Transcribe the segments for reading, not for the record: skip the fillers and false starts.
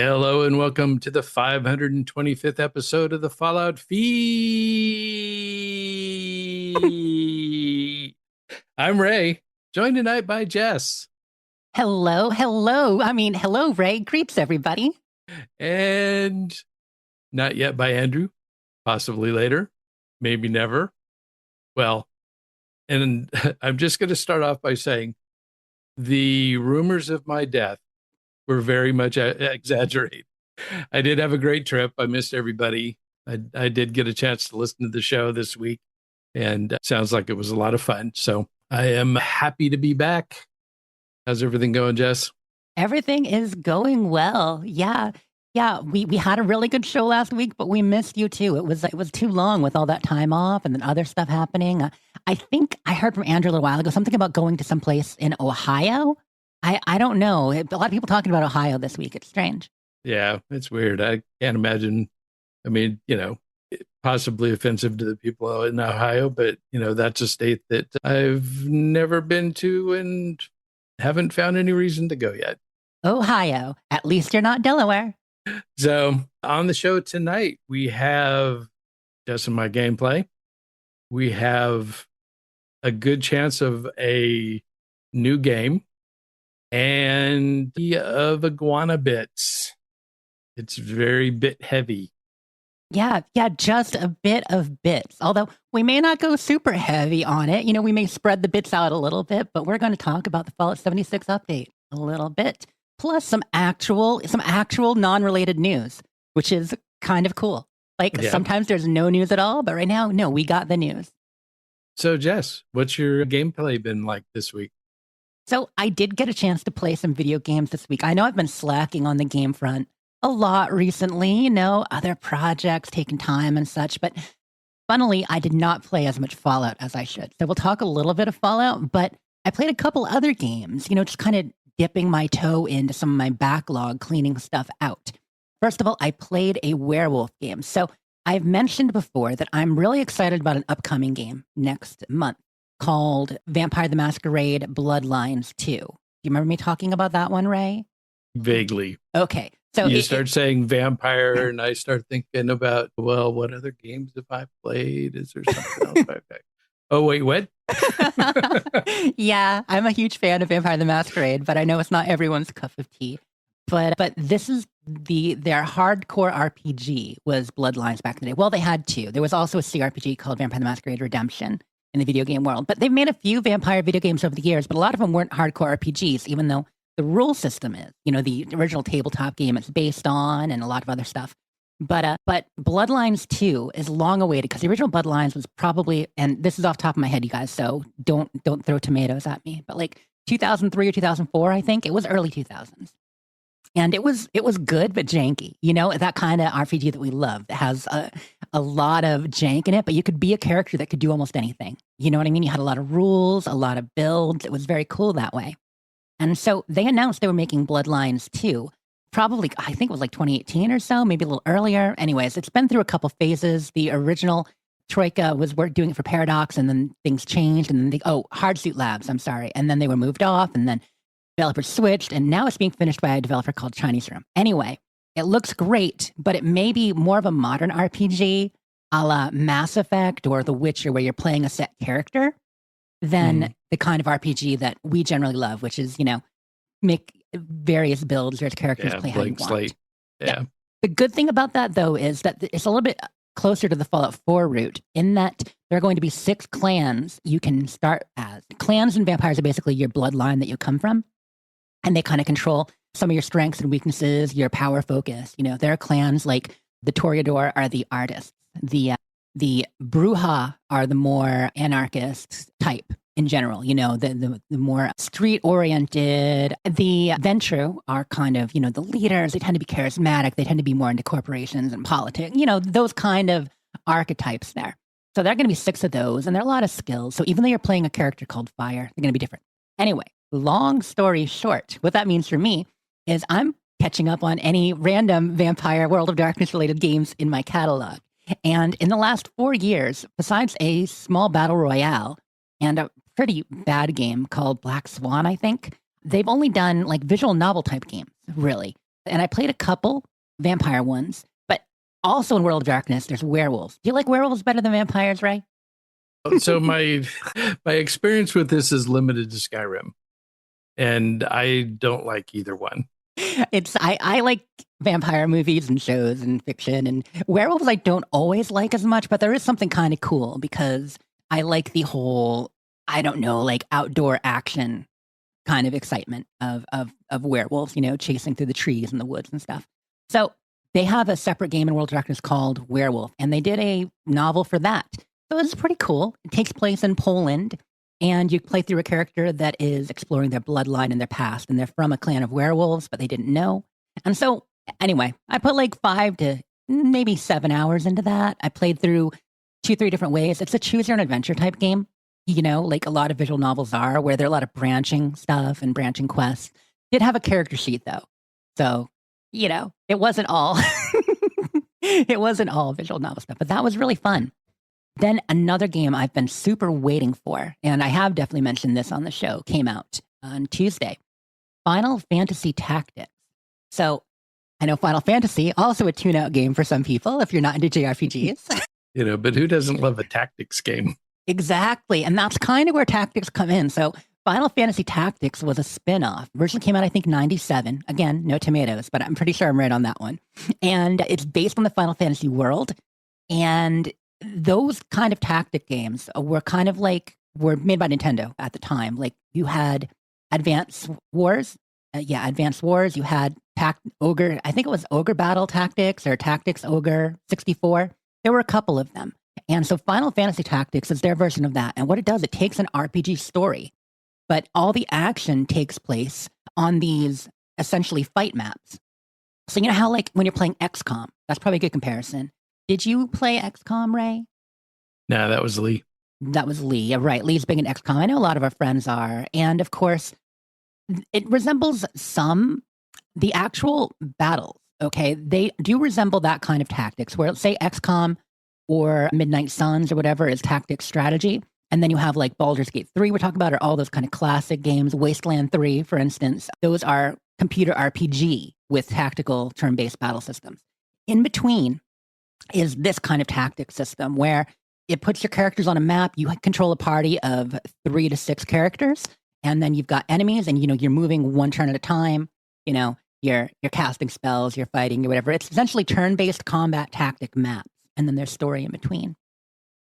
Hello and welcome to the 525th episode of the Fallout Feed. I'm Ray, joined tonight by Jess. Hello, hello. Hello, Ray. Greets, everybody. And not yet by Andrew, possibly later, maybe never. Well, and I'm just going to start off by saying the rumors of my death were very much exaggerated. I did have a great trip. I missed everybody. I did get a chance to listen to the show this week, and sounds like it was a lot of fun. So I am happy to be back. How's everything going, Jess? Everything is going well. Yeah. Yeah, we had a really good show last week, but we missed you too. It was too long with all that time off and then other stuff happening. I think I heard from Andrew a little while ago something about going to some place in Ohio. I don't know. A lot of people talking about Ohio this week. It's strange. Yeah, it's weird. I can't imagine. I mean, possibly offensive to the people in Ohio, but that's a state that I've never been to and haven't found any reason to go yet. Ohio. At least you're not Delaware. So on the show tonight, we have just in my gameplay. We have a good chance of a new game and of iguana bits. It's very bit heavy. Yeah, just a bit of bits. Although we may not go super heavy on it. We may spread the bits out a little bit, but we're going to talk about the Fallout 76 update a little bit. Plus some actual non-related news, which is kind of cool. Sometimes there's no news at all, but right now, no, we got the news. So Jess, what's your gameplay been like this week? So I did get a chance to play some video games this week. I know I've been slacking on the game front a lot recently, other projects taking time and such, but funnily, I did not play as much Fallout as I should. So we'll talk a little bit of Fallout, but I played a couple other games, just kind of dipping my toe into some of my backlog, cleaning stuff out. First of all, I played a werewolf game. So I've mentioned before that I'm really excited about an upcoming game next month called Vampire the Masquerade Bloodlines 2. Do you remember me talking about that one, Ray? Vaguely. Okay. So you start saying vampire, and I start thinking about, well, what other games have I played? Is there something else? Okay. Oh, wait, what? Yeah, I'm a huge fan of Vampire the Masquerade, but I know it's not everyone's cup of tea. But this is their hardcore RPG was Bloodlines back in the day. Well, they had two. There was also a CRPG called Vampire the Masquerade Redemption in the video game world. But they've made a few vampire video games over the years, but a lot of them weren't hardcore RPGs, even though the rule system is, the original tabletop game it's based on and a lot of other stuff. But Bloodlines 2 is long awaited because the original Bloodlines was probably, and this is off the top of my head, you guys, so don't throw tomatoes at me, but 2003 or 2004, I think. It was early 2000s. And it was good, but janky. That kind of RPG that we love that has a lot of jank in it, but you could be a character that could do almost anything. You know what I mean? You had a lot of rules, a lot of builds. It was very cool that way. And so they announced they were making Bloodlines 2. Probably, I think it was 2018 or so, maybe a little earlier. Anyways, it's been through a couple phases. The original Troika was doing it for Paradox, and then things changed. And then Hardsuit Labs, I'm sorry. And then they were moved off, and then developers switched, and now it's being finished by a developer called Chinese Room. Anyway, it looks great, but it may be more of a modern RPG a la Mass Effect or The Witcher, where you're playing a set character, than the kind of RPG that we generally love, which is, make various builds or characters play how you want. Slate. Yeah. The good thing about that, though, is that it's a little bit closer to the Fallout 4 route in that there are going to be 6 clans you can start as. Clans and vampires are basically your bloodline that you come from, and they kind of control some of your strengths and weaknesses, your power focus. There are clans like the Toreador are the artists. The Bruja are the more anarchist type in general, the more street-oriented. The Ventru are kind of, the leaders. They tend to be charismatic. They tend to be more into corporations and politics, those kind of archetypes there. So there are going to be 6 of those, and there are a lot of skills. So even though you're playing a character called Fire, they're going to be different. Anyway, long story short, what that means for me is I'm catching up on any random Vampire World of Darkness related games in my catalog. And in the last 4 years, besides a small battle royale and a pretty bad game called Black Swan, I think, they've only done visual novel type games, really. and I played a couple vampire ones, but also in World of Darkness, there's werewolves. Do you like werewolves better than vampires, Ray? So my experience with this is limited to Skyrim, and I don't like either one. I like vampire movies and shows and fiction, and werewolves I don't always like as much, but there is something kind of cool because I like the whole, I don't know, like outdoor action kind of excitement of werewolves, chasing through the trees and the woods and stuff. So they have a separate game in World of Darkness called Werewolf, and they did a novel for that. So it's pretty cool. It takes place in Poland, and you play through a character that is exploring their bloodline and their past, and they're from a clan of werewolves, but they didn't know. And so, anyway, I put like 5 to maybe 7 hours into that. I played through 2, 3 different ways. It's a choose your own adventure type game, like a lot of visual novels are, where there are a lot of branching stuff and branching quests. Did have a character sheet though, so it wasn't all it wasn't all visual novel stuff, but that was really fun. Then another game I've been super waiting for, and I have definitely mentioned this on the show, came out on Tuesday. Final Fantasy Tactics. So I know Final Fantasy, also a tune-out game for some people if you're not into JRPGs. But who doesn't love a tactics game? Exactly. And that's kind of where tactics come in. So Final Fantasy Tactics was a spin-off. Originally came out, I think, 97. Again, no tomatoes, but I'm pretty sure I'm right on that one. And it's based on the Final Fantasy world. And those kind of tactic games were were made by Nintendo at the time. Like you had Advance Wars. Advance Wars. You had Ogre. I think it was Ogre Battle Tactics or Tactics Ogre 64. There were a couple of them. And so Final Fantasy Tactics is their version of that. And what it does, it takes an RPG story, but all the action takes place on these essentially fight maps. So you know how like when you're playing XCOM, that's probably a good comparison. Did you play XCOM, Ray? No, that was Lee. That was Lee. Yeah, right. Lee's big in XCOM. I know a lot of our friends are. And of course, it resembles the actual battles. Okay. They do resemble that kind of tactics where, let's say, XCOM or Midnight Suns or whatever is tactics strategy. And then you have like Baldur's Gate 3 we're talking about, or all those kind of classic games. Wasteland 3, for instance. Those are computer RPG with tactical turn-based battle systems. In between is this kind of tactic system where it puts your characters on a map. You control a party of 3 to 6 characters, and then you've got enemies, and you're moving one turn at a time. You're casting spells, you're fighting, or whatever. It's essentially turn-based combat tactic maps, and then there's story in between.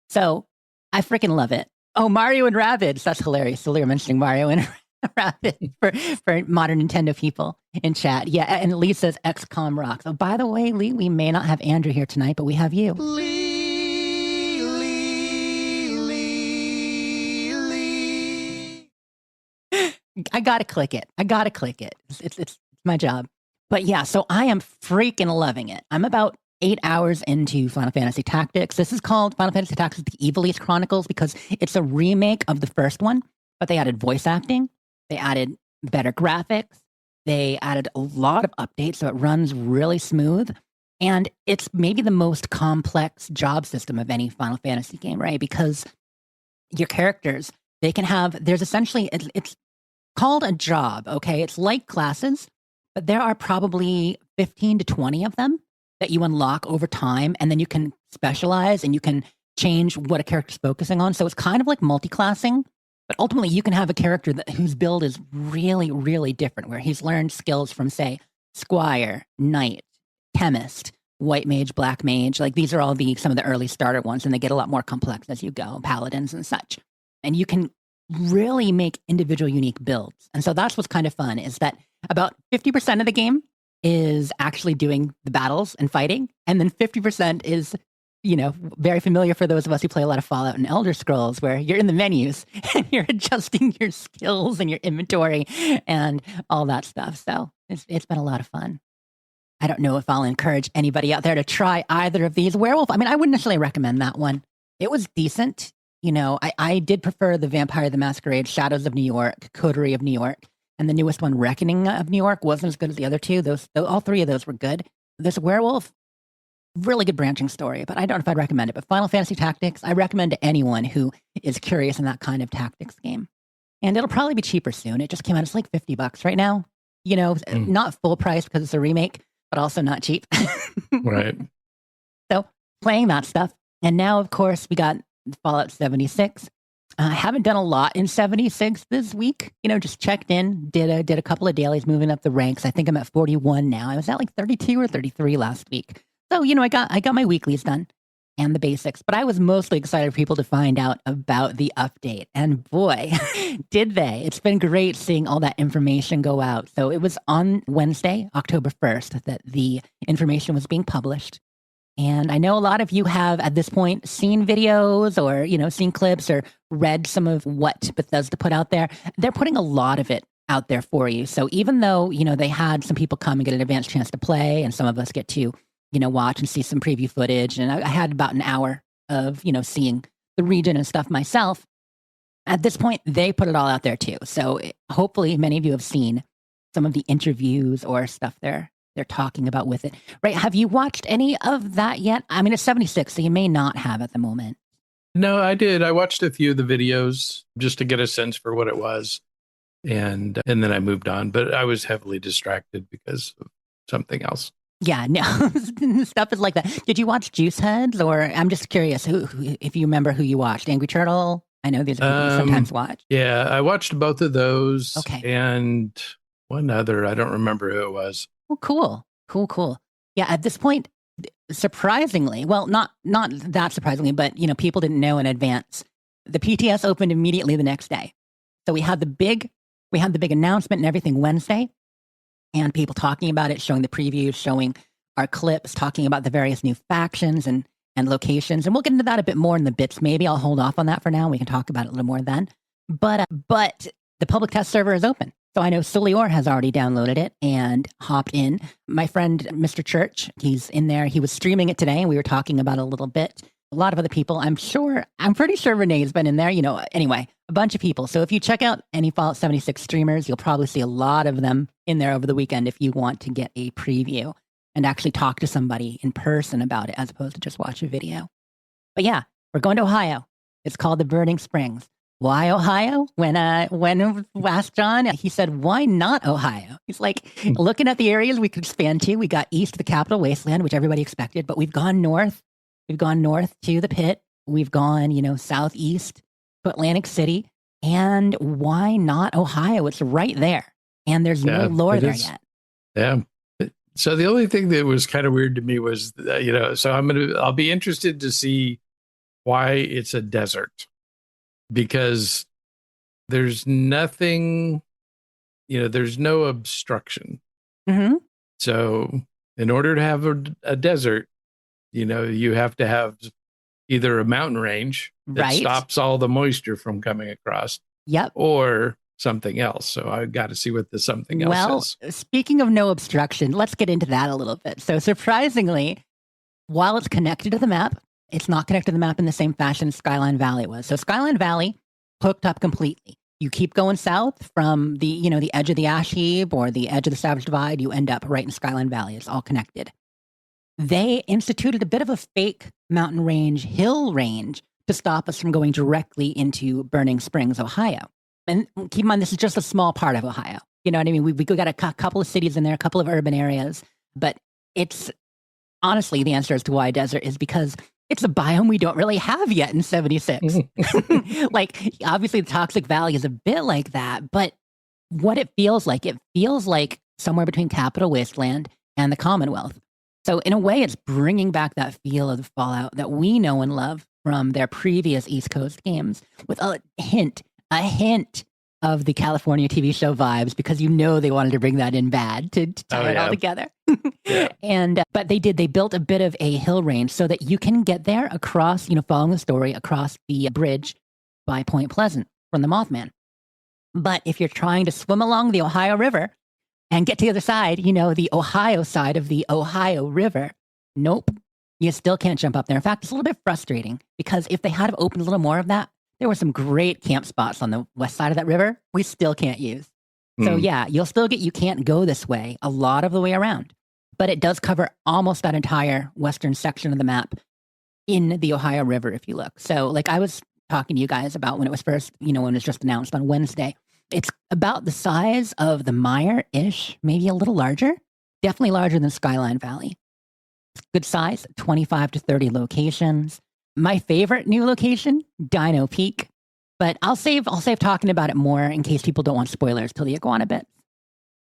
So I freaking love it. Oh, Mario and Rabbids. That's hilarious. So you're mentioning Mario and Rabbids for modern Nintendo people in chat. Yeah, and Lee says XCOM rocks. Oh, by the way, Lee, we may not have Andrew here tonight, but we have you. Lee. I gotta click it. It's my job. But yeah, so I am freaking loving it. I'm about 8 hours into Final Fantasy Tactics. This is called Final Fantasy Tactics: The Ivalice Chronicles because it's a remake of the first one, but they added voice acting. They added better graphics. They added a lot of updates, so it runs really smooth. And it's maybe the most complex job system of any Final Fantasy game, right? Because your characters, there's essentially, it's called a job, okay? It's like classes, but there are probably 15 to 20 of them that you unlock over time, and then you can specialize and you can change what a character's focusing on. So it's kind of like multi-classing, but ultimately you can have a character whose build is really, really different, where he's learned skills from, say, Squire, Knight, Chemist, White Mage, Black Mage. Like these are all some of the early starter ones, and they get a lot more complex as you go, Paladins and such. And you can really make individual unique builds. And so that's what's kind of fun, is that about 50% of the game is actually doing the battles and fighting. And then 50% is, very familiar for those of us who play a lot of Fallout and Elder Scrolls, where you're in the menus and you're adjusting your skills and your inventory and all that stuff. So it's been a lot of fun. I don't know if I'll encourage anybody out there to try either of these. Werewolf, I mean, I wouldn't necessarily recommend that one. It was decent. I did prefer the Vampire the Masquerade, Shadows of New York, Coterie of New York. And the newest one, Reckoning of New York, wasn't as good as the other two. All 3 of those were good. This Werewolf, really good branching story, but I don't know if I'd recommend it. But Final Fantasy Tactics, I recommend to anyone who is curious in that kind of tactics game. And it'll probably be cheaper soon. It just came out. It's like $50 right now. Not full price because it's a remake, but also not cheap. Right. So playing that stuff. And now, of course, we got Fallout 76. I haven't done a lot in 76 this week. Just checked in, did a couple of dailies, moving up the ranks. I think I'm at 41 now. I was at like 32 or 33 last week. So, I got my weeklies done and the basics, but I was mostly excited for people to find out about the update. And boy, did they. It's been great seeing all that information go out. So it was on Wednesday, October 1st, that the information was being published. And I know a lot of you have at this point seen videos or, seen clips or read some of what Bethesda put out there. They're putting a lot of it out there for you. So even though, they had some people come and get an advanced chance to play and some of us get to, watch and see some preview footage. And I had about an hour of, seeing the region and stuff myself. At this point, they put it all out there too. So hopefully many of you have seen some of the interviews or stuff they're talking about with it. Right. Have you watched any of that yet? I mean, it's 76, so you may not have at the moment. No, I did. I watched a few of the videos just to get a sense for what it was. And then I moved on, but I was heavily distracted because of something else. Yeah, no, stuff is like that. Did you watch Juice Heads? Or I'm just curious who if you remember who you watched. Angry Turtle? I know these are people you sometimes watch. Yeah, I watched both of those. Okay. And one other, I don't remember who it was. Oh, cool. Yeah, at this point, surprisingly, well, not that surprisingly, but people didn't know in advance. The PTS opened immediately the next day. So we had the big announcement and everything Wednesday, and people talking about it, showing the previews, showing our clips, talking about the various new factions and locations. And we'll get into that a bit more in the bits. Maybe I'll hold off on that for now. We can talk about it a little more then. But the public test server is open. So I know Sulior has already downloaded it and hopped in. My friend, Mr. Church, he's in there. He was streaming it today, and we were talking about it a little bit. A lot of other people, I'm pretty sure Renee's been in there. Anyway, a bunch of people. So if you check out any Fallout 76 streamers, you'll probably see a lot of them in there over the weekend if you want to get a preview and actually talk to somebody in person about it as opposed to just watch a video. But yeah, we're going to Ohio. It's called the Burning Springs. Why Ohio? When asked John, he said, why not Ohio? He's like, looking at the areas we could expand to, we got east of the Capital Wasteland, which everybody expected, but we've gone north. We've gone north to the pit. We've gone, southeast to Atlantic City. And why not Ohio? It's right there. And there's no lore there yet. Yeah. So the only thing that was kind of weird to me was, so I'll be interested to see why it's a desert. Because there's nothing, there's no obstruction. Mm-hmm. So in order to have a desert, you have to have either a mountain range that stops all the moisture from coming across. Yep. Or something else. So I've got to see what the something else is. Speaking of no obstruction, let's get into that a little bit. So surprisingly, while it's connected to the map, it's not connected to the map in the same fashion Skyline Valley was. So Skyline Valley hooked up completely. You keep going south from the edge of the ash heap or the edge of the Savage Divide, you end up right in Skyline Valley. It's all connected. They instituted a bit of a fake mountain range, hill range, to stop us from going directly into Burning Springs, Ohio. And keep in mind, this is just a small part of Ohio. You know what I mean? We got a couple of cities in there, a couple of urban areas, but it's honestly the answer as to why desert is because it's a biome we don't really have yet in 76. Like, obviously, the Toxic Valley is a bit like that, but what it feels like somewhere between Capital Wasteland and the Commonwealth. So, in a way, it's bringing back that feel of the Fallout that we know and love from their previous East Coast games with a hint of the California TV show vibes, because they wanted to bring that in bad to tie it all together. Yeah. But they built a bit of a hill range so that you can get there across, following the story, across the bridge by Point Pleasant from the Mothman. But if you're trying to swim along the Ohio River and get to the other side, the Ohio side of the Ohio River, nope, you still can't jump up there. In fact, it's a little bit frustrating because if they had opened a little more of that, there were some great camp spots on the west side of that river we still can't use. So yeah, you can't go this way a lot of the way around, but it does cover almost that entire western section of the map in the Ohio River if you look. So like I was talking to you guys about when it was first, when it was just announced on Wednesday, It's about the size of the Mire-ish, maybe a little larger. Definitely larger than Skyline Valley. Good size, 25 to 30 locations. My favorite new location, Dino Peak. But I'll save talking about it more in case people don't want spoilers till the iguana bits.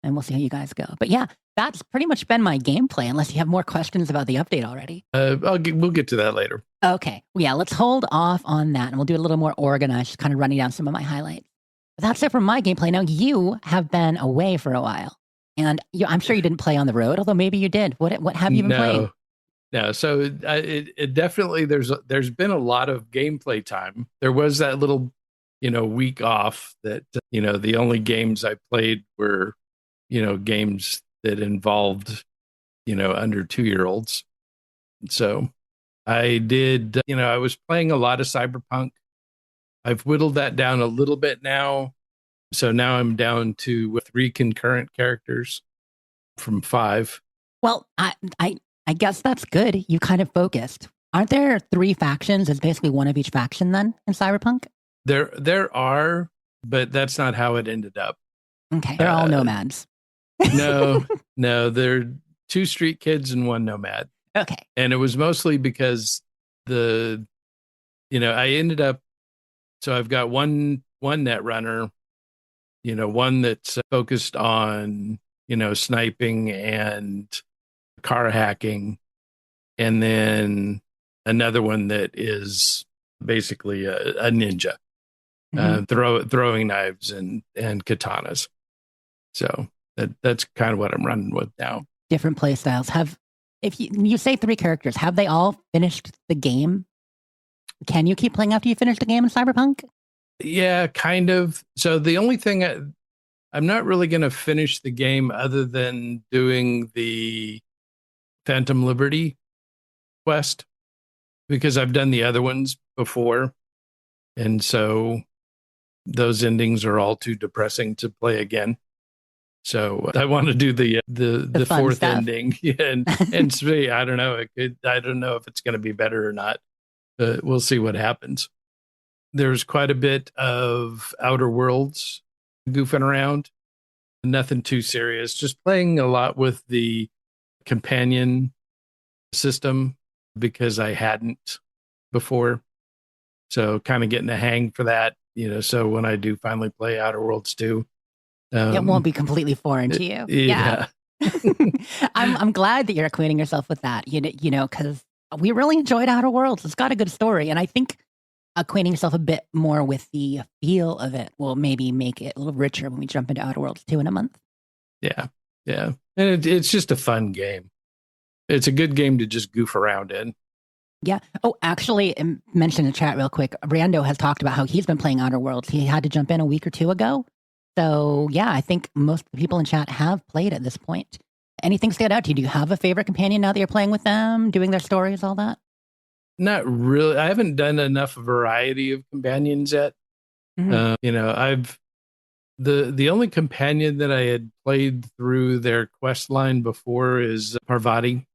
And we'll see how you guys go. But yeah, that's pretty much been my gameplay, unless you have more questions about the update already. We'll get to that later. Okay. Well, yeah, let's hold off on that and we'll do it a little more organized, just kind of running down some of my highlights. But that's it for my gameplay. Now, you have been away for a while. And I'm sure you didn't play on the road, although maybe you did. What have you been playing? No. So it definitely there's been a lot of gameplay time. There was that little, week off that the only games I played were games that involved under 2-year-olds. So I did. I was playing a lot of Cyberpunk. I've whittled that down a little bit now. So now I'm down to 3 concurrent characters from 5. Well, I guess that's good. You kind of focused. Aren't there 3 factions? It's basically one of each faction then in Cyberpunk? There are, but that's not how it ended up. Okay. They're all nomads. No, they're 2 street kids and 1 nomad. Okay. And it was mostly because I ended up, so I've got one net runner, one that's focused on, sniping and car hacking, and then another one that is basically a ninja, throwing knives and katanas. So that's kind of what I'm running with now. Different play styles. If you say 3 characters, have they all finished the game? Can you keep playing after you finish the game in Cyberpunk? Yeah, kind of. So the only thing I'm not really going to finish the game other than doing the Phantom Liberty quest, because I've done the other ones before. And so those endings are all too depressing to play again. So I want to do the 4th stuff. ending, and see. I don't know. I don't know if it's going to be better or not. We'll see what happens. There's quite a bit of Outer Worlds goofing around. Nothing too serious. Just playing a lot with the companion system because I hadn't before. So kind of getting a hang for that. So when I do finally play Outer Worlds 2, it won't be completely foreign to you. Yeah. I'm glad that you're acquainting yourself with that. Because we really enjoyed Outer Worlds. It's got a good story, and I think acquainting yourself a bit more with the feel of it will maybe make it a little richer when we jump into Outer Worlds 2 in a month. Yeah, and it's just a fun game. It's a good game to just goof around in. Yeah. Oh, actually, mention in the chat real quick. Rando has talked about how he's been playing Outer Worlds. He had to jump in a week or 2 ago. So yeah, I think most of the people in chat have played at this point. Anything stand out to you? Do you have a favorite companion now that you're playing with them, doing their stories, all that? Not really. I haven't done enough variety of companions yet. Mm-hmm. I've the only companion that I had played through their quest line before is Parvati.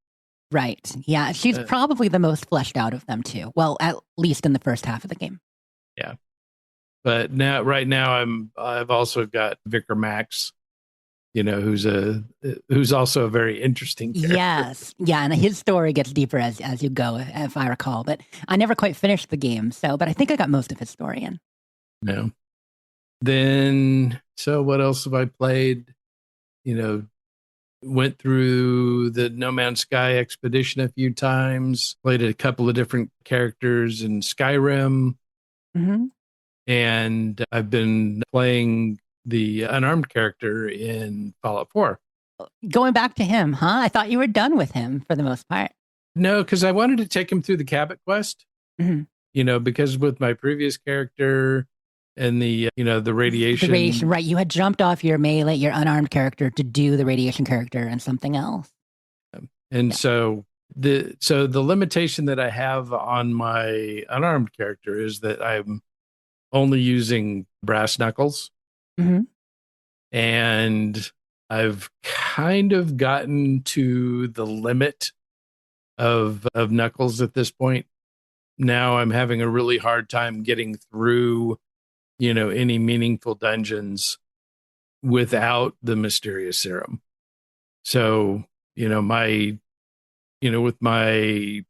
Right. Yeah, she's probably the most fleshed out of them too. Well, at least in the first half of the game. Yeah. But right now I've also got Vicar Max, who's also a very interesting character. Yes. Yeah, and his story gets deeper as you go, if I recall. But I never quite finished the game, but I think I got most of his story in. No. Then so what else have I played? Went through the No Man's Sky expedition a few times, played a couple of different characters in Skyrim. Mm-hmm. And I've been playing the unarmed character in Fallout 4. Going back to him, huh? I thought you were done with him for the most part. No, because I wanted to take him through the Cabot quest. Mm-hmm. Because with my previous character and the radiation. The radiation, right. You had jumped off your melee, your unarmed character to do the radiation character and something else. And so the limitation that I have on my unarmed character is that I'm only using brass knuckles. Mm-hmm. And I've kind of gotten to the limit of knuckles at this point. Now I'm having a really hard time getting through any meaningful dungeons without the mysterious serum. So, with my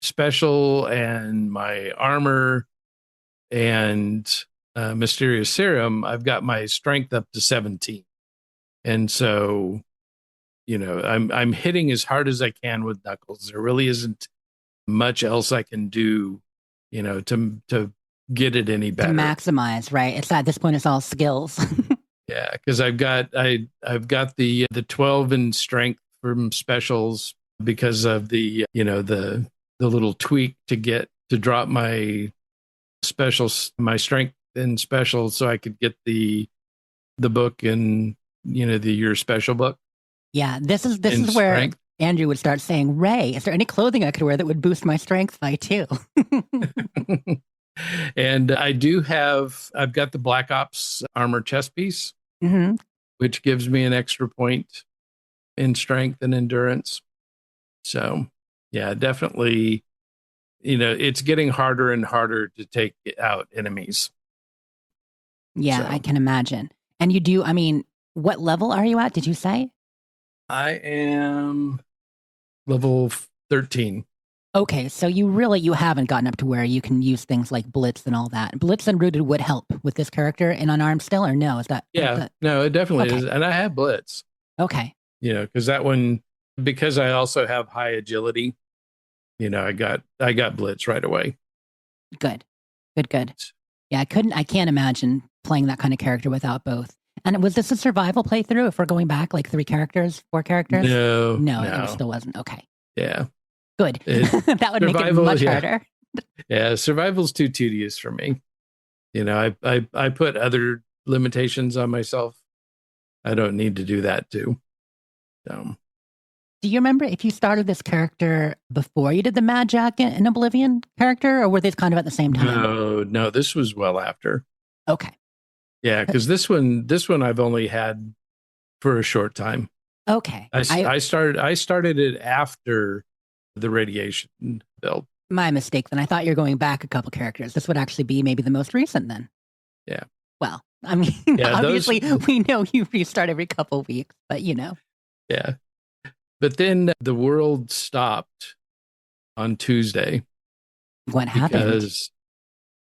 special and my armor and mysterious serum, I've got my strength up to 17. And so, I'm hitting as hard as I can with Knuckles. There really isn't much else I can do, to get it any To better. maximize, right? It's at this point, it's all skills. Yeah, because I've got the 12 in strength from specials because of the little tweak to drop my specials, my strength in special, so I could get the book and your special book Yeah, this in is where strength. Andrew would start saying, "Ray, is there any clothing I could wear that would boost my strength by two?" And I've got the Black Ops armor chest piece, hmm which gives me an extra point in strength and endurance. So, yeah, definitely, it's getting harder and harder to take out enemies. Yeah, I So, can imagine. And you do, I mean, what level are you at? Did you say? I am level 13. Okay, so you haven't gotten up to where you can use things like Blitz and all that. Blitz and Rooted would help with this character in Unarmed still, or no? Is Yeah, that no, it definitely okay? is. And I have Blitz, Okay, because that one, because I also have high agility, I got Blitz right away. good, good. Yeah, I can't imagine playing that kind of character without both. And was this a survival playthrough? If we're going back like 3 characters, 4 characters? No, No, it no. still wasn't. Okay, Yeah. good. It That would make it survival, much yeah. harder. Yeah, survival's too tedious for me. I put other limitations on myself. I don't need to do that too. So, Do you remember if you started this character before you did the Mad Jack and Oblivion character, or were they kind of at the same time? no, this was well after. Okay. Yeah, because this one I've only had for a short time. Okay. I started it after the radiation build. My mistake then. I thought you were going back a couple characters. This would actually be maybe the most recent then. Yeah. Well, I mean, Yeah, obviously we know you restart every couple weeks, but yeah. But then the world stopped on Tuesday what happened? because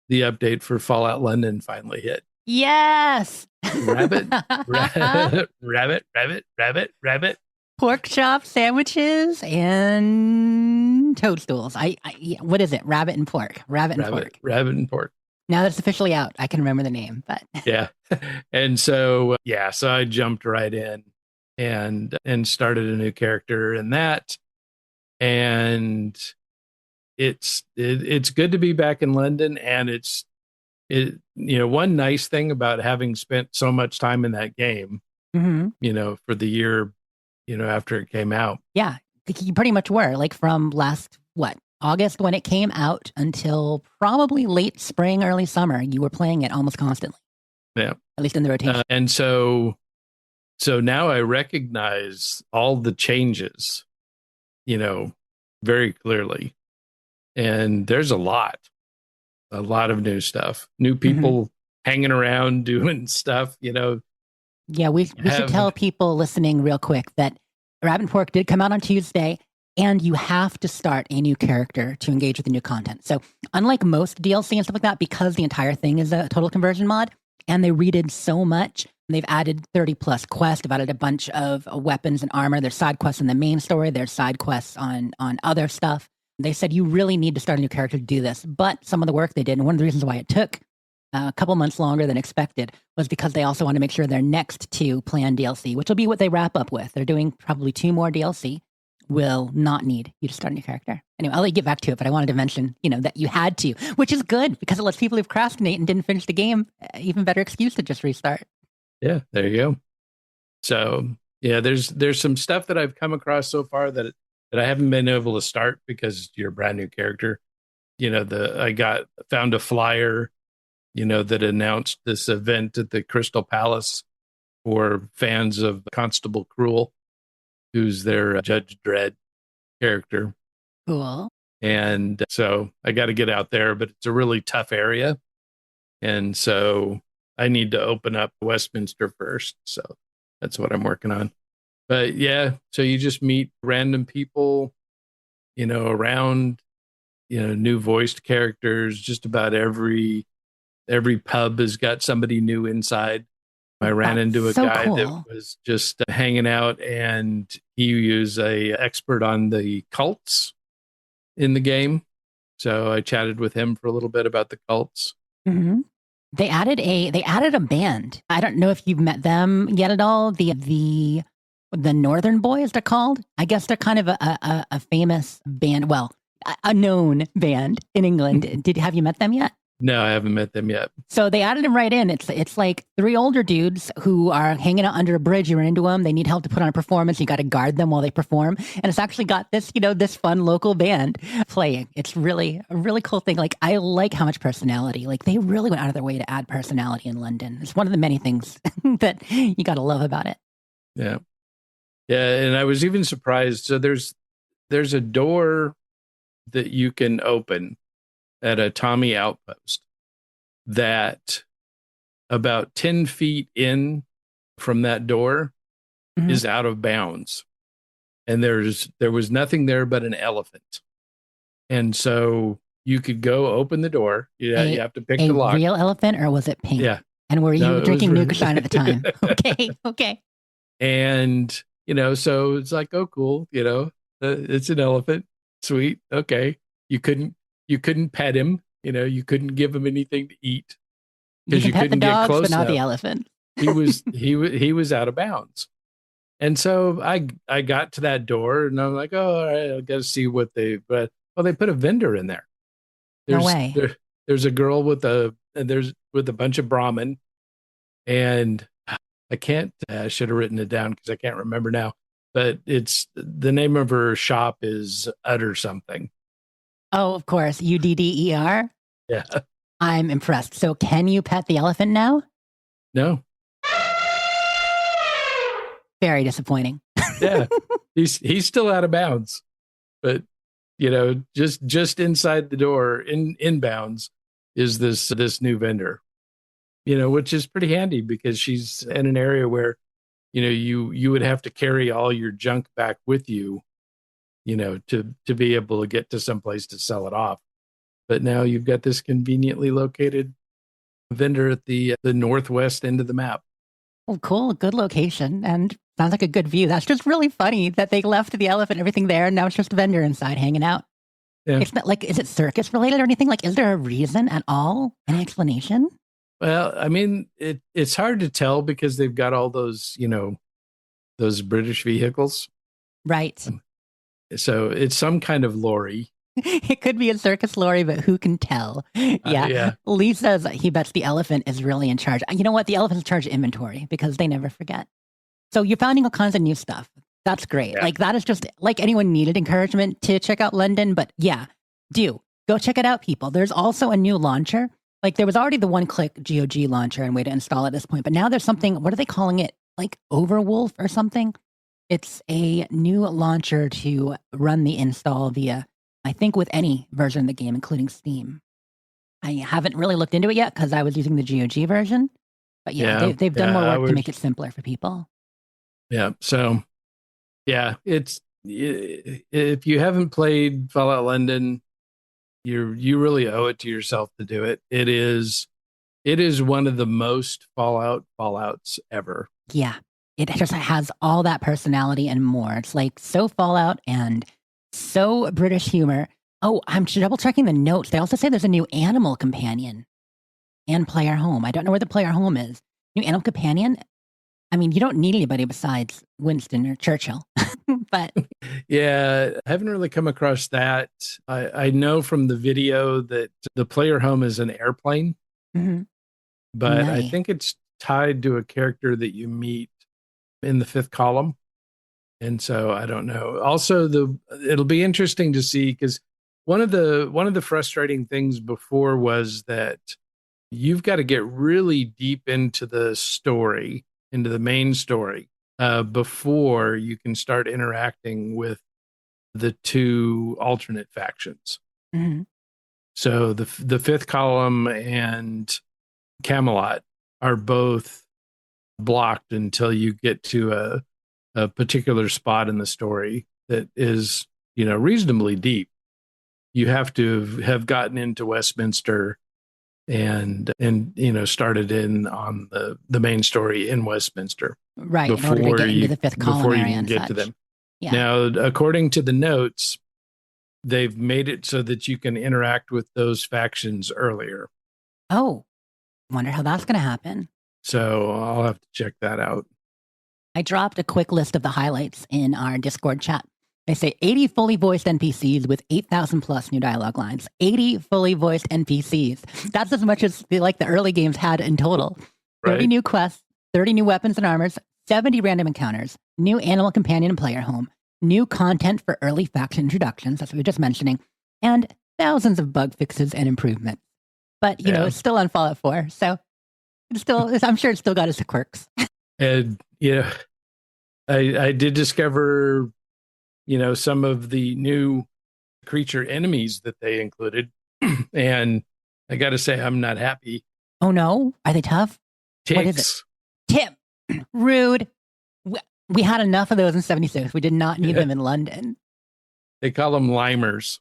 the update for Fallout London finally hit. Yes. Rabbit, rabbit, rabbit, rabbit, rabbit, rabbit. Pork chop sandwiches and toadstools. Yeah, what is it? Rabbit and pork. Rabbit and pork. Rabbit and pork. Now that it's officially out, I can remember the name, but Yeah. And so, so I jumped right in and started a new character in that. And it's good to be back in London. And one nice thing about having spent so much time in that game, hmm for the year, after it came out. yeah, you pretty much were like from last August when it came out until probably late spring, early summer. You were playing it almost constantly. Yeah. At least in the rotation. And so now I recognize all the changes, very clearly. And there's a lot of new stuff, new people hanging around doing stuff, Yeah, we should tell people listening real quick that Rabbit and Pork did come out on Tuesday, and you have to start a new character to engage with the new content. So unlike most DLC and stuff like that, because the entire thing is a total conversion mod, and they redid so much, they've added 30 plus quests, they've added a bunch of weapons and armor. There's side quests in the main story, there's side quests on other stuff. They said you really need to start a new character to do this. But some of the work they did, and one of the reasons why it took a couple months longer than expected, was because they also want to make sure their next 2 planned DLC, which will be what they wrap up with. They're doing probably 2 more DLC, will not need you to start a new character. Anyway, I'll let you get back to it, but I wanted to mention, that you had to, which is good because it lets people who procrastinate and didn't finish the game even better excuse to just restart. Yeah, there you go. So yeah, there's some stuff that I've come across so far that I haven't been able to start because you're a brand new character. I found a flyer, that announced this event at the Crystal Palace for fans of Constable Cruel, who's their Judge Dredd character. Cool. And so I got to get out there, but it's a really tough area. And so I need to open up Westminster first. So that's what I'm working on. But yeah, so you just meet random people, around, new voiced characters. Just about every pub has got somebody new inside. I ran That's into a so guy that cool. was just hanging out, and he was a expert on the cults in the game. So I chatted with him for a little bit about the cults. Hmm. They added a band. I don't know if you've met them yet at all. The Northern Boys, they're called. I guess they're kind of a famous band. Well, a known band in England. Have you met them yet? No, I haven't met them yet. So they added him right in. It's like three older dudes who are hanging out under a bridge. You run into them. They need help to put on a performance. You got to guard them while they perform. And it's actually got this fun local band playing. It's really a really cool thing. Like I like how much personality. Like they really went out of their way to add personality in London. It's one of the many things that you got to love about it. Yeah. Yeah. And I was even surprised. So there's a door that you can open at a Tommy outpost that about 10 feet in from that door Mhm. is out of bounds. And there was nothing there but an elephant. And so you could go open the door. You A have to pick a the lock. real elephant, or was it pink? Yeah. And were you No, it was drinking Nuka at the time? Okay, okay. and so it's like, oh, cool. It's an elephant. Sweet. Okay. You couldn't you couldn't pet him. You couldn't give him anything to eat You because can you pet the couldn't get dogs, but close not the enough. elephant. He was out of bounds. And so I got to that door and I'm like, oh, all right, I got to see what but well, they put a vendor in there. No There's way. there's a girl with a bunch of Brahmin, and I can't. I should have written it down because I can't remember now. But it's the name of her shop is Utter something. Oh, of course. Udder. Yeah. I'm impressed. So, can you pet the elephant now? No. Very disappointing. Yeah. He's still out of bounds, but just inside the door in bounds is this new vendor. Which is pretty handy because she's in an area where you would have to carry all your junk back with you, to be able to get to some place to sell it off. But now you've got this conveniently located vendor at the northwest end of the map. Well, cool. Good location. And sounds like a good view. That's just really funny that they left the elephant and everything there. And now it's just a vendor inside hanging out. Yeah. It's not like, is it circus related or anything? Like, is there a reason at all? Any explanation? Well, I mean, it's hard to tell because they've got all those British vehicles. Right. So it's some kind of lorry. It could be a circus lorry, but who can tell? Yeah. Yeah. Lee says he bets the elephant is really in charge. You know what? The elephant's in charge of inventory because they never forget. So you're finding all kinds of new stuff. That's great. Yeah. Like that is just like anyone needed encouragement to check out London. But yeah, do go check it out, people. There's also a new launcher. Like there was already the one-click GOG launcher and way to install at this point, but now there's something. What are they calling it? Like Overwolf or something? It's a new launcher to run the install via, I think, with any version of the game, including Steam. I haven't really looked into it yet because I was using the GOG version. But yeah, they've done more work to make it simpler for people. Yeah. So, yeah, if you haven't played Fallout London, you really owe it to yourself to do it. It is one of the most Fallouts ever. Yeah, it just has all that personality and more. It's like so Fallout and so British humor. Oh, I'm double checking the notes. They also say there's a new animal companion and player home. I don't know where the player home is. New animal companion. I mean, you don't need anybody besides Winston or Churchill, but Yeah, I haven't really come across that. I know from the video that the player home is an airplane, mhm, but I nice. think it's tied to a character that you meet in the fifth column. And so I don't know. Also, it'll be interesting to see because one of the frustrating things before was that you've got to get really deep into the story, into the main story, before you can start interacting with the two alternate factions. Mhm. So the fifth column and Camelot are both blocked until you get to a particular spot in the story that is, reasonably deep. You have to have gotten into Westminster and started in on the main story in Westminster Right, in order to before get into you the fifth column before you area can and get to such. them. Yeah. Now, according to the notes, they've made it so that you can interact with those factions earlier. Oh, wonder how that's going to happen. So I'll have to check that out. I dropped a quick list of the highlights in our Discord chat. They say 80 fully voiced NPCs with 8,000 plus new dialogue lines. 80 fully voiced NPCs. That's as much as the early games had in total. 30 Right? new quests, 30 new weapons and armors, 70 random encounters, new animal companion and player home, new content for early faction introductions, that's what we were just mentioning, and thousands of bug fixes and improvements. But, Yeah. it's still on Fallout 4. So I'm sure it's still got its quirks. And I did discover, some of the new creature enemies that they included. And I got to say, I'm not happy. Oh no, are they tough? What is it? Ticks. Tim, rude. We had enough of those in 76. We did not need them in London. They call them limers.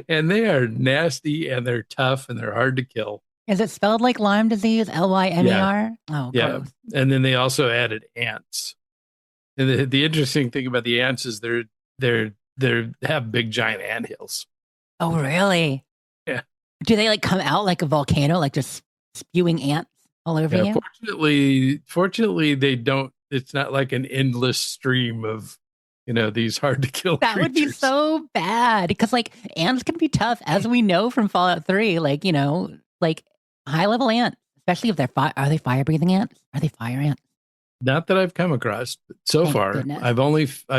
And they are nasty and they're tough and they're hard to kill. Is it spelled like Lyme disease? Lymer? Yeah. Oh, Yeah. gross. And then they also added ants. And the interesting thing about the ants is they have big giant ant hills. Oh, really? Yeah. Do they come out like a volcano, like just spewing ants all over you? Fortunately, they don't. It's not like an endless stream of these hard to kill that creatures. Would be so bad because ants can be tough, as we know from Fallout 3. High level ants, especially if are they fire breathing ants? Are they fire ants? Not that I've come across, but so Thank far goodness. I've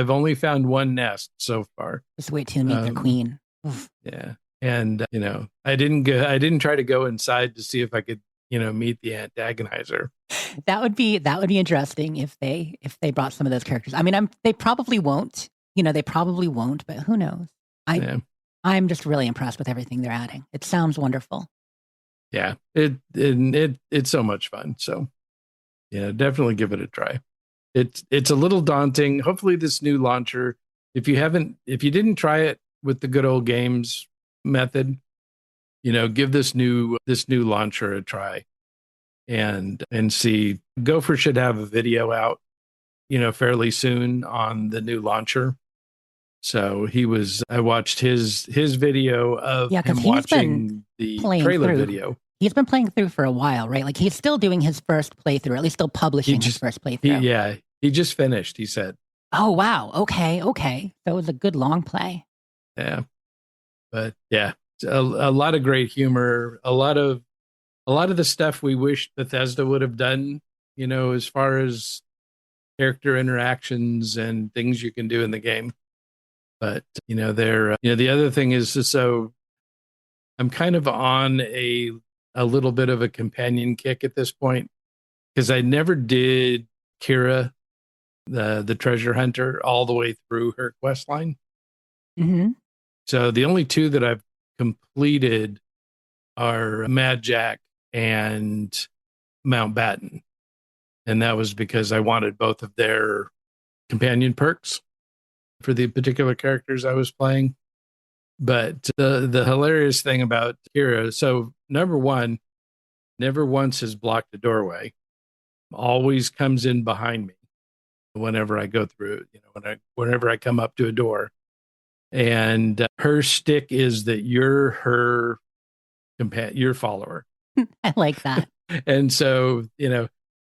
only found one nest so far. Just wait till you meet the queen. Oof. Yeah, and I didn't try to go inside to see if I could meet the antagonizer. That would be interesting if they brought some of those characters. I mean, they probably won't. They probably won't, but who knows? I'm just really impressed with everything they're adding. It sounds wonderful. Yeah, it's so much fun. So yeah, definitely give it a try. It's a little daunting. Hopefully this new launcher, if you didn't try it with the good old games method, give this new launcher a try and see. Gopher should have a video out, fairly soon on the new launcher. So I watched his video of him watching the trailer video. He's been playing through for a while, right? He's still doing his first playthrough, at least still publishing his first playthrough. He just finished, he said. Oh, wow. Okay. That was a good long play. Yeah. But yeah, a lot of great humor, a lot of the stuff we wish Bethesda would have done, as far as character interactions and things you can do in the game. But, the other thing is, so I'm kind of on a little bit of a companion kick at this point because I never did Kira, the treasure hunter, all the way through her quest line. Mm-hmm. So the only two that I've completed are Mad Jack and Mountbatten. And that was because I wanted both of their companion perks for the particular characters I was playing. But the hilarious thing about Kira, so number one, never once has blocked a doorway. Always comes in behind me whenever I go through, whenever I come up to a door. And her stick is that you're her your follower. I like that. And so,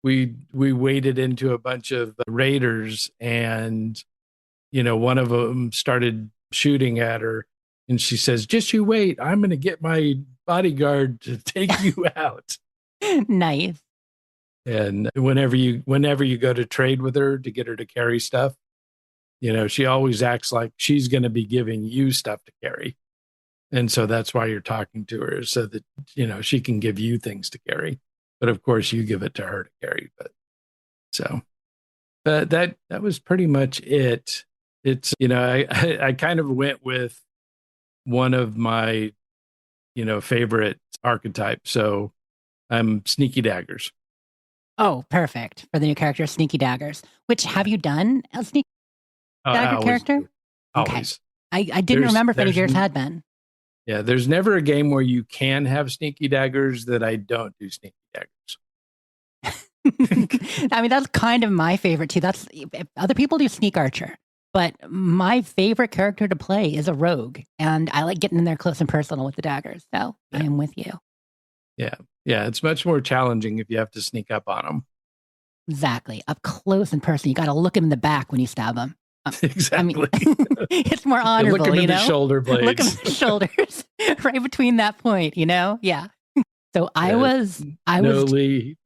we waded into a bunch of raiders and, one of them started shooting at her and she says, just you wait, I'm going to get my bodyguard to take you out. Nice. And whenever you go to trade with her to get her to carry stuff, she always acts like she's going to be giving you stuff to carry. And so that's why you're talking to her, so that, she can give you things to carry. But of course you give it to her to carry. But that was pretty much it. It's, I kind of went with one of my favorite archetype. So I'm Sneaky Daggers. Oh, perfect for the new character, Sneaky Daggers. Which have you done a Sneaky I Dagger always character? do. Okay, Always. I didn't remember if any of yours had been. Yeah, there's never a game where you can have Sneaky Daggers that I don't do Sneaky Daggers. I mean, that's kind of my favorite too. That's other people do Sneak Archer, but my favorite character to play is a rogue, and I like getting in there close and personal with the daggers. So yeah. I am with you. Yeah, it's much more challenging if you have to sneak up on them. Exactly, up close and personal. You got to look him in the back when you stab him. Exactly. I mean, it's more honorable. Look him in the shoulder blades. Look him in the shoulders, right between that point. Yeah. So I was. No Lee.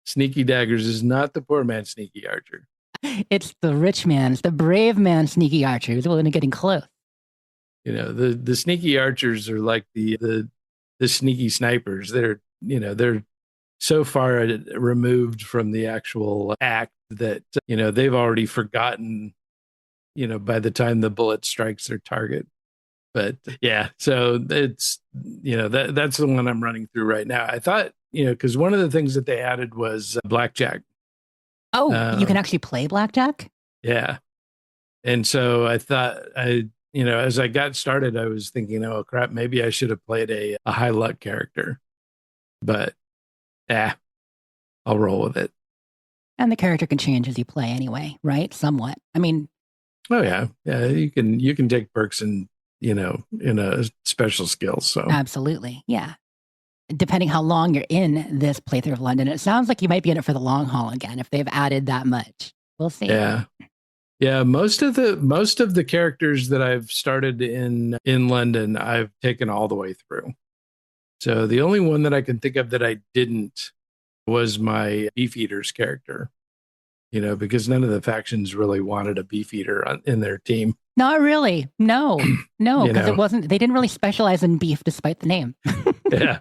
Sneaky Daggers is not the poor man Sneaky Archer. It's the rich man, it's the brave man Sneaky Archer who's willing to get in close. The Sneaky Archers are like the sneaky snipers. They're so far removed from the actual act that they've already forgotten by the time the bullet strikes their target. But yeah, so it's that's the one I'm running through right now. I thought because one of the things that they added was blackjack. Oh, you can actually play blackjack? Yeah. And so I thought as I got started, I was thinking, oh crap, maybe I should have played a high luck character. But I'll roll with it. And the character can change as you play anyway, right? Somewhat. I mean, oh yeah. You can take perks and in a special skill. So absolutely, yeah. Depending how long you're in this playthrough of London, it sounds like you might be in it for the long haul again if they've added that much. We'll see. Yeah. Most of the characters that I've started in London, I've taken all the way through. So the only one that I can think of that I didn't was my Beefeaters character. Because none of the factions really wanted a Beefeater in their team. Not really. No, because it wasn't. They didn't really specialize in beef, despite the name. Yeah.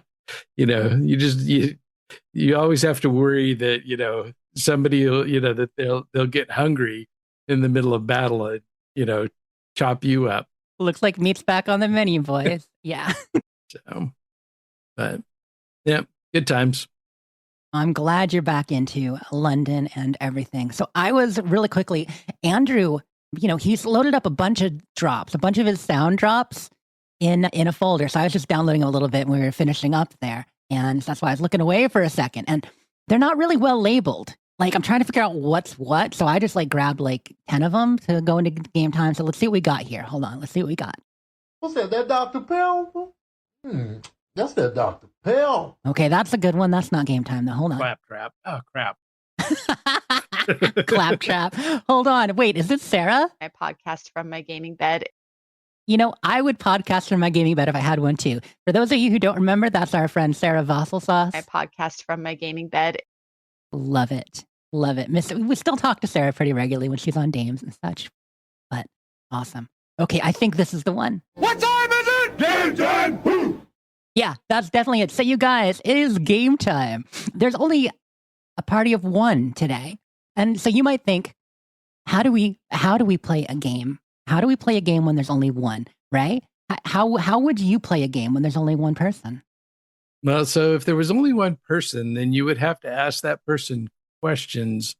You always have to worry that somebody will, that they'll get hungry in the middle of battle and chop you up. Looks like meat's back on the menu, boys. Yeah. So, but yeah, good times. I'm glad you're back into London and everything. So I was really quickly, Andrew, he's loaded up a bunch of his sound drops in a folder. So I was just downloading a little bit when we were finishing up there. And that's why I was looking away for a second. And they're not really well labeled. Like I'm trying to figure out what's what. So I just grabbed 10 of them to go into game time. So let's see what we got here. Hold on. Let's see what we got. What's that Dr. Pell? That's that Dr. Pell. Okay, that's a good one. That's not game time though. Hold on. Claptrap. Oh, crap. Claptrap. Hold on. Wait, is it Sarah? I podcast from my gaming bed. I would podcast from my gaming bed if I had one too. For those of you who don't remember, that's our friend Sarah Vasselsauce. I podcast from my gaming bed. Love it. Love it. We still talk to Sarah pretty regularly when she's on Dames and such. But awesome. Okay, I think this is the one. What time is it? Game time! Yeah, that's definitely it. So you guys, it is game time. There's only a party of one today. And so you might think, how do we play a game? How do we play a game when there's only one, right? How would you play a game when there's only one person? Well, so if there was only one person, then you would have to ask that person questions,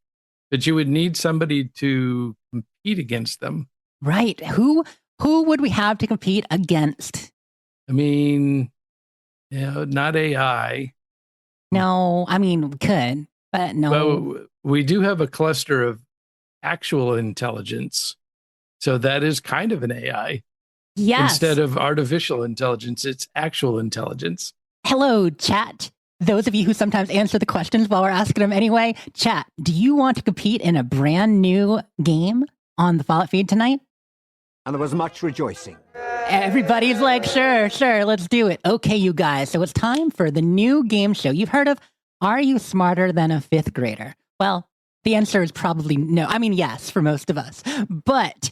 but you would need somebody to compete against them. Right. Who would we have to compete against? I mean, not AI. No, I mean, we could, but no. Well, we do have a cluster of actual intelligence. So that is kind of an AI. Yes. Instead of artificial intelligence, it's actual intelligence. Hello, chat. Those of you who sometimes answer the questions while we're asking them anyway, chat, do you want to compete in a brand new game on the Fallout feed tonight? And there was much rejoicing. Everybody's like, sure, let's do it. Okay, you guys. So it's time for the new game show. You've heard of Are You Smarter Than a Fifth Grader? Well, the answer is probably no. I mean, yes, for most of us. But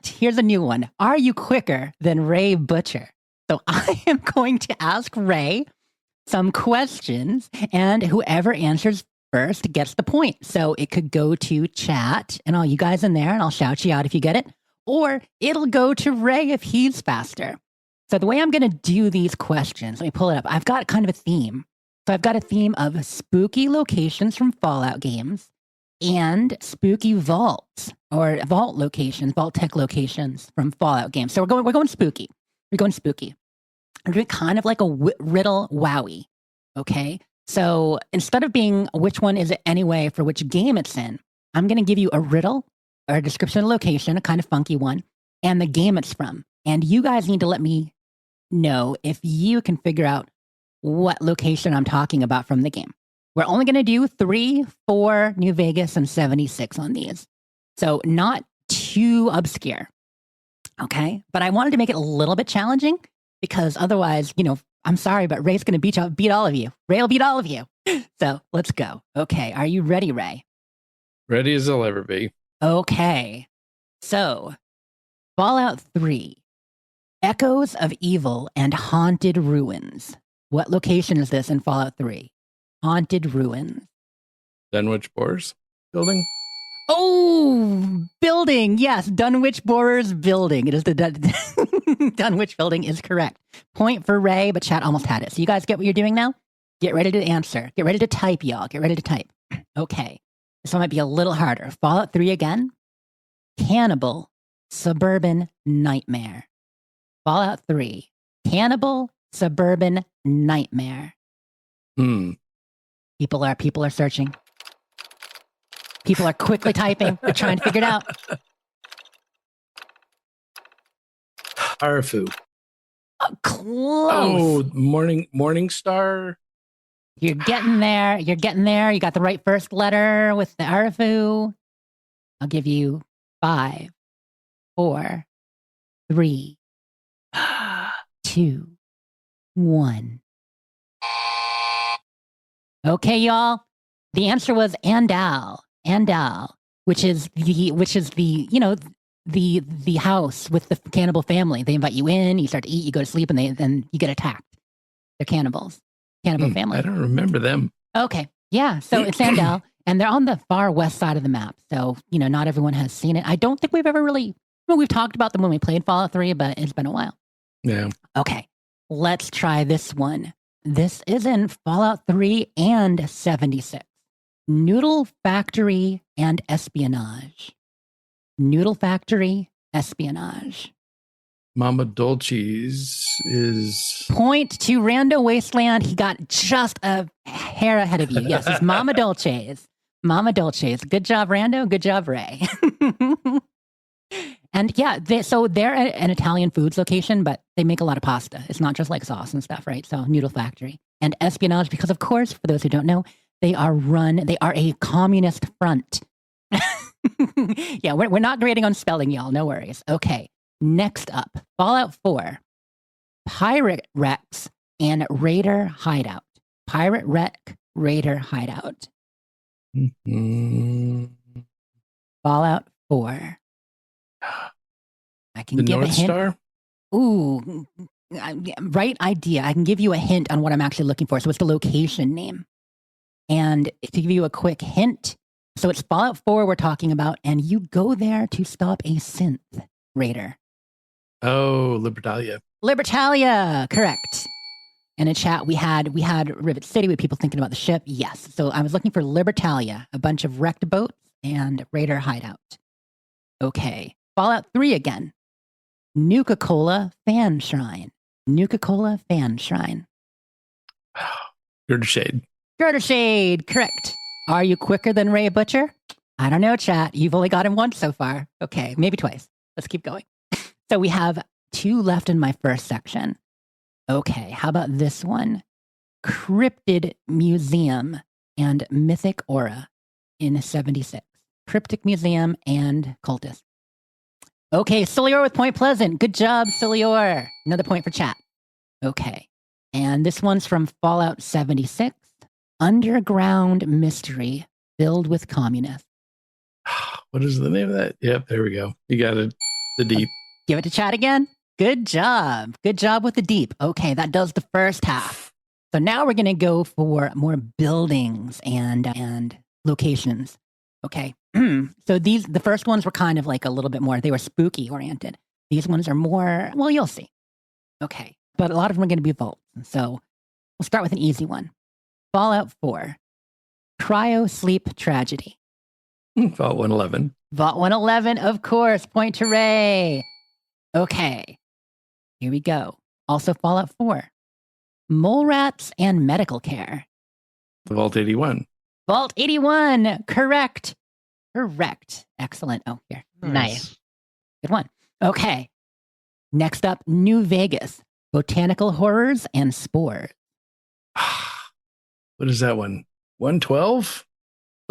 here's a new one. Are you quicker than Ray Butcher? So I am going to ask Ray some questions, and whoever answers first gets the point. So it could go to chat and all you guys in there, and I'll shout you out if you get it. Or it'll go to Ray if he's faster. So the way I'm going to do these questions, let me pull it up. I've got kind of a theme. So I've got a theme of spooky locations from Fallout games and spooky vaults or vault locations, vault tech locations from Fallout games. So we're going spooky. We're going spooky. We're doing kind of like a riddle wowie. Okay. So instead of being which one is it anyway for which game it's in, I'm going to give you a riddle or a description of the location, a kind of funky one, and the game it's from. And you guys need to let me know if you can figure out what location I'm talking about from the game. We're only going to do 3, 4, New Vegas, and 76 on these. So not too obscure. Okay. But I wanted to make it a little bit challenging because otherwise, I'm sorry, but Ray's going to beat all of you. Ray will beat all of you. So let's go. Okay. Are you ready, Ray? Ready as I'll ever be. Okay. So Fallout 3, Echoes of Evil and Haunted Ruins. What location is this in Fallout 3? Haunted Ruins. Dunwich Boars building? Oh, building. Yes, Dunwich Borers building. It is the Dunwich building is correct. Point for Ray, but chat almost had it. So you guys get what you're doing now? Get ready to answer. Get ready to type, y'all. Get ready to type. Okay. This one might be a little harder. Fallout 3 again. Cannibal Suburban Nightmare. Fallout 3. Cannibal Suburban Nightmare. People are searching. People are quickly typing. They're trying to figure it out. Arfu. Oh, close. Oh, Morning Star. You're getting there. You're getting there. You got the right first letter with the Arfu. I'll give you 5, 4, 3, 2, 1. Okay, y'all. The answer was Andal, which is the house with the cannibal family. They invite you in, you start to eat, you go to sleep, and then you get attacked. They're cannibals. Cannibal family. I don't remember them. Okay. Yeah. So it's Andal, and they're on the far west side of the map. So, not everyone has seen it. I don't think we've ever really, we've talked about them when we played Fallout 3, but it's been a while. Yeah. Okay. Let's try this one. This is in Fallout 3 and 76. Noodle Factory and Espionage. Noodle Factory, Espionage. Mama Dolce's is... Point to Rando Wasteland. He got just a hair ahead of you. Yes, it's Mama Dolce's. Mama Dolce's. Good job, Rando. Good job, Ray. And yeah, they're an Italian foods location, but they make a lot of pasta. It's not just like sauce and stuff, right? So Noodle Factory. And Espionage, because of course, for those who don't know, they are a communist front. Yeah, we're not grading on spelling, y'all. No worries. Okay, next up, Fallout 4, Pirate Rex and Raider Hideout. Pirate Wreck, Raider Hideout. Mm-hmm. Fallout 4. I can The give North a hint. Star? Ooh, right idea. I can give you a hint on what I'm actually looking for. So it's the location name. And to give you a quick hint, so it's Fallout 4 we're talking about, and you go there to stop a synth raider. Oh, Libertalia. Libertalia, correct. And in chat, we had Rivet City with people thinking about the ship. Yes. So I was looking for Libertalia, a bunch of wrecked boats, and Raider Hideout. Okay. Fallout 3 again. Nuka-Cola Fan Shrine. Nuka-Cola Fan Shrine. Girder Shade. Girder Shade, correct. Are you quicker than Ray Butcher? I don't know, chat. You've only got him once so far. Okay, maybe twice. Let's keep going. So we have 2 left in my first section. Okay, how about this one? Cryptid Museum and Mythic Aura in 76. Cryptic Museum and Cultist. Okay, Solior with Point Pleasant. Good job, Solior. Another point for chat. Okay, and this one's from Fallout 76. Underground Mystery filled with communists. What is the name of that? Yep, there we go. You got it. The Deep. Give it to chat again. Good job. Good job with the Deep. Okay, that does the first half. So now we're going to go for more buildings and locations. Okay. So the first ones were kind of like a little bit more, they were spooky oriented. These ones are more, well, you'll see. Okay, but a lot of them are going to be vaults. So we'll start with an easy one. Fallout 4, Cryo Sleep Tragedy. Vault 111. Vault 111, of course. Point to Ray. Okay, here we go. Also Fallout 4, Mole Rats and Medical Care. Vault 81. Vault 81, correct. Correct. Excellent. Oh, here. Nice. Good one. Okay. Next up, New Vegas, Botanical Horrors and Spores. What is that one? 112?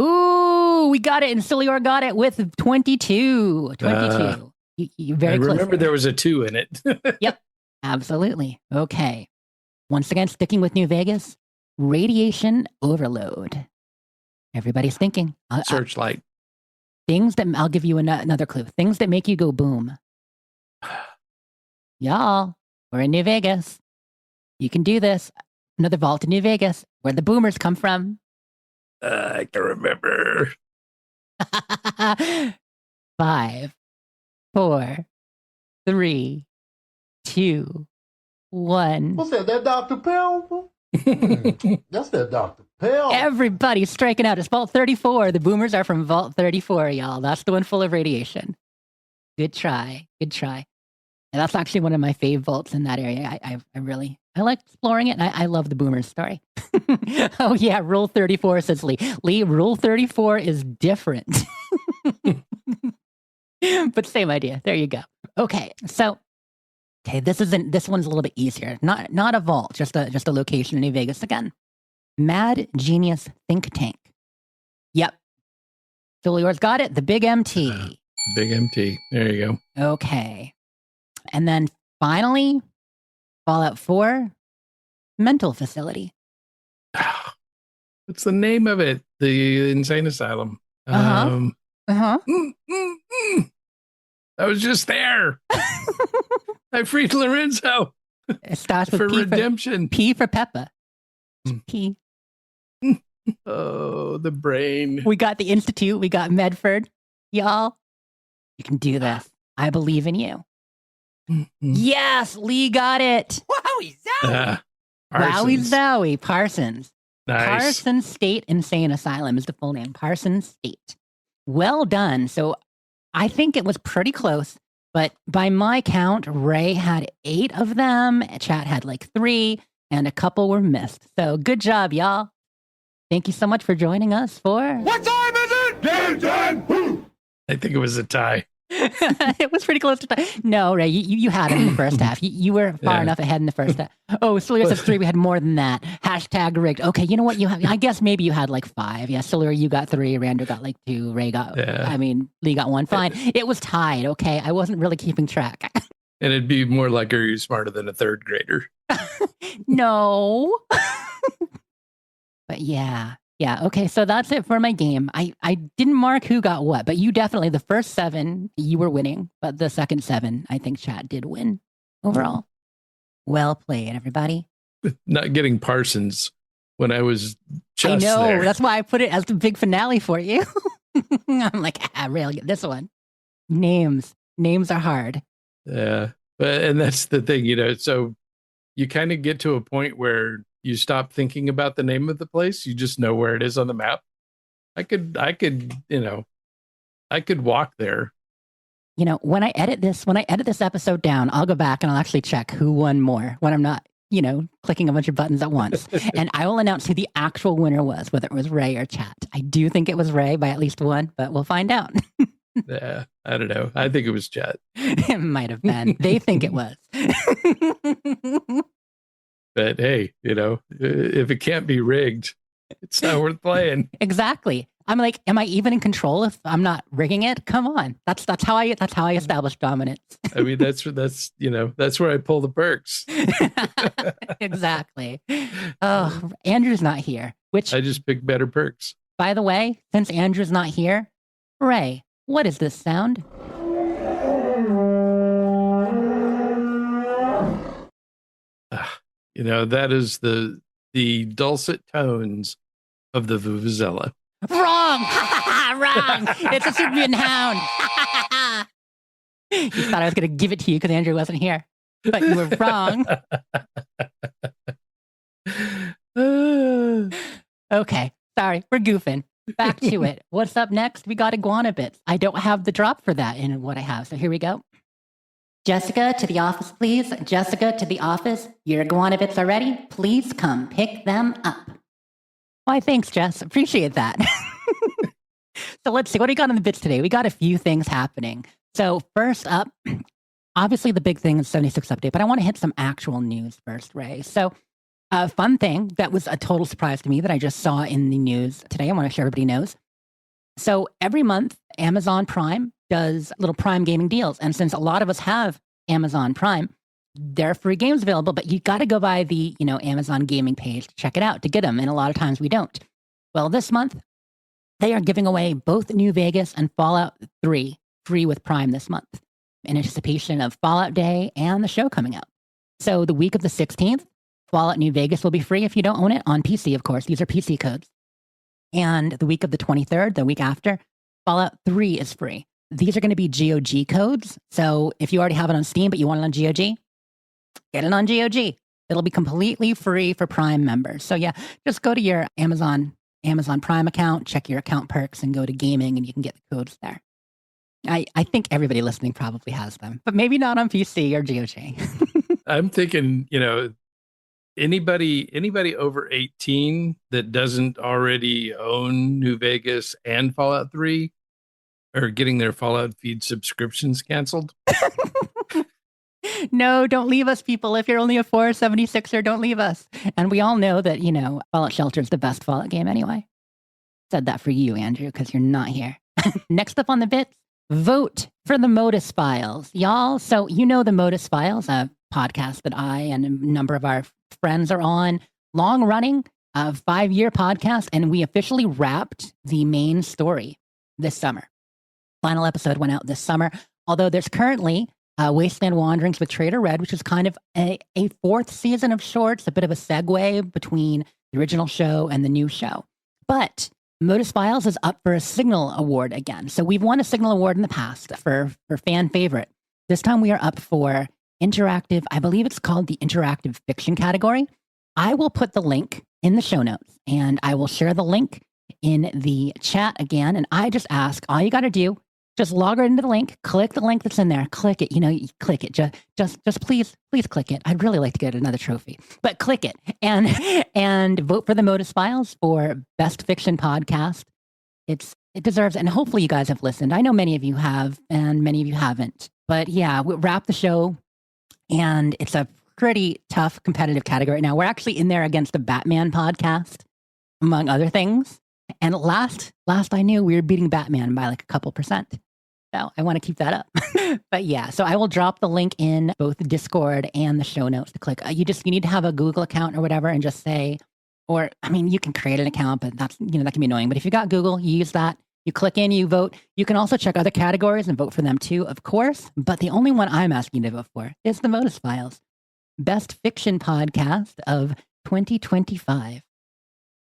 Ooh, we got it. And Silior got it with 22. 22. You very I close. remember there was a 2 in it. Yep. Absolutely. Okay. Once again, sticking with New Vegas, Radiation Overload. Everybody's thinking. Searchlight. Things that, I'll give you another clue. Things that make you go boom. Y'all, we're in New Vegas. You can do this. Another vault in New Vegas, where the boomers come from. I can remember. 5, 4, 3, 2, 1. What's that Dr. Pepper? That's that Dr. Pepper. Everybody's striking out. It's Vault 34. The boomers are from Vault 34, y'all. That's the one full of radiation. Good try. Good try. And that's actually one of my fave vaults in that area. I like exploring it, and I love the boomers story. Oh, yeah, Rule 34, says Lee. Lee, Rule 34 is different. But same idea. There you go. Okay, so this one's a little bit easier. Not a vault, just a location in New Vegas again. Mad Genius Think Tank. Yep. Julior's got it. The Big MT. Big MT. There you go. Okay. And then finally, Fallout 4, Mental Facility. What's the name of it? The Insane Asylum. I was just there. I freed Lorenzo. It starts with for P redemption. P for Peppa. P. Oh, the brain. We got the Institute. We got Medford. Y'all, you can do this. I believe in you. Yes, Lee got it. Wowie zowie! Wowie zowie. Parsons. Nice. Parsons State Insane Asylum is the full name. Parsons State. Well done. So I think it was pretty close, but by my count, Ray had 8 of them. Chat had like 3, and a couple were missed. So good job, y'all. Thank you so much for joining us for... What time is it? Game time! I think it was a tie. It was pretty close to time. No, Ray, you had it in the first half. You were far enough ahead in the first half. Oh, Silier says 3. We had more than that. Hashtag rigged. Okay, you know what? I guess maybe you had like 5. Yeah, Silier, you got 3. Randall got like 2. Ray got, Lee got 1. Fine. It was tied. Okay, I wasn't really keeping track. And it'd be more like, are you smarter than a 3rd grader? No. But yeah. Yeah, okay, so that's it for my game. I didn't mark who got what, but you definitely, the first 7, you were winning. But the second 7, I think chat did win overall. Well played, everybody. Not getting Parsons when I was just I know, there. That's why I put it as the big finale for you. I'm like, Ray, I'll get this one. Names are hard. Yeah, and that's the thing, so you kind of get to a point where you stop thinking about the name of the place. You just know where it is on the map. I could walk there. When I edit this episode down, I'll go back and I'll actually check who won more when I'm not, clicking a bunch of buttons at once. And I will announce who the actual winner was, whether it was Ray or chat. I do think it was Ray by at least 1, but we'll find out. Yeah, I don't know. I think it was chat. It might have been. They think it was. But hey, if it can't be rigged, it's not worth playing. Exactly. I'm like, am I even in control if I'm not rigging it? Come on. That's how I establish dominance. I mean, that's where I pull the perks. Exactly. Oh, Andrew's not here. Which I just pick better perks. By the way, since Andrew's not here, Ray, what is this sound? That is the dulcet tones of the Vuvuzela. Wrong! Wrong! It's a Superman hound! You thought I was going to give it to you because Andrew wasn't here. but you were wrong. Okay, sorry, we're goofing. Back to it. What's up next? We got iguana bits. I don't have the drop for that in what I have, so here we go. Jessica, to the office, please. Jessica, to the office. Your iguana bits are ready. Please come pick them up. Why, thanks, Jess. Appreciate that. So let's see. What do we got on the bits today? We got a few things happening. So first up, obviously the big thing is 76 update, but I want to hit some actual news first, Ray. So a fun thing that was a total surprise to me that I just saw in the news today. I want to share everybody knows. So every month, Amazon Prime does little Prime gaming deals. And since a lot of us have Amazon Prime, there are free games available, but you got to go by the, Amazon gaming page to check it out to get them. And a lot of times we don't. Well, this month, they are giving away both New Vegas and Fallout 3 free with Prime this month in anticipation of Fallout Day and the show coming out. So the week of the 16th, Fallout New Vegas will be free if you don't own it on PC, of course. These are PC codes. And the week of the 23rd, the week after, Fallout 3 is free. These are going to be GOG codes. So if you already have it on Steam, but you want it on GOG, get it on GOG. It'll be completely free for Prime members. So yeah, just go to your Amazon Prime account, check your account perks, and go to gaming, and you can get the codes there. I think everybody listening probably has them, but maybe not on PC or GOG. I'm thinking, anybody over 18 that doesn't already own New Vegas and Fallout 3 are getting their Fallout feed subscriptions canceled. No, don't leave us, people. If you're only a 476er, don't leave us. And we all know that, Fallout Shelter is the best Fallout game anyway. Said that for you, Andrew, because you're not here. Next up on the bits, vote for the Modus Files. Y'all, so the Modus Files, a podcast that I and a number of our friends are on, long-running, 5-year podcast, and we officially wrapped the main story this summer. Final episode went out this summer, although there's currently Wasteland Wanderings with Trader Red, which is kind of a 4th season of shorts, a bit of a segue between the original show and the new show. But Modus Files is up for a Signal Award again. So we've won a Signal Award in the past for fan favorite. This time we are up for interactive, I believe it's called the interactive fiction category. I will put the link in the show notes, and I will share the link in the chat again. And I just ask, all you got to do, just log right into the link, click the link that's in there, click it, click it. Just please click it. I'd really like to get another trophy, but click it and vote for the Modus Files for Best Fiction Podcast. It deserves it. And hopefully you guys have listened. I know many of you have and many of you haven't, but yeah, we wrap the show and it's a pretty tough competitive category. Now we're actually in there against a Batman podcast, among other things. And last I knew, we were beating Batman by like a couple percent. So I want to keep that up. But yeah, so I will drop the link in both the Discord and the show notes to click. You need to have a Google account or whatever and just say, you can create an account, but that's, that can be annoying. But if you got Google, you use that. You click in, you vote. You can also check other categories and vote for them too, of course. But the only one I'm asking you to vote for is the Modus Files, Best Fiction Podcast of 2025.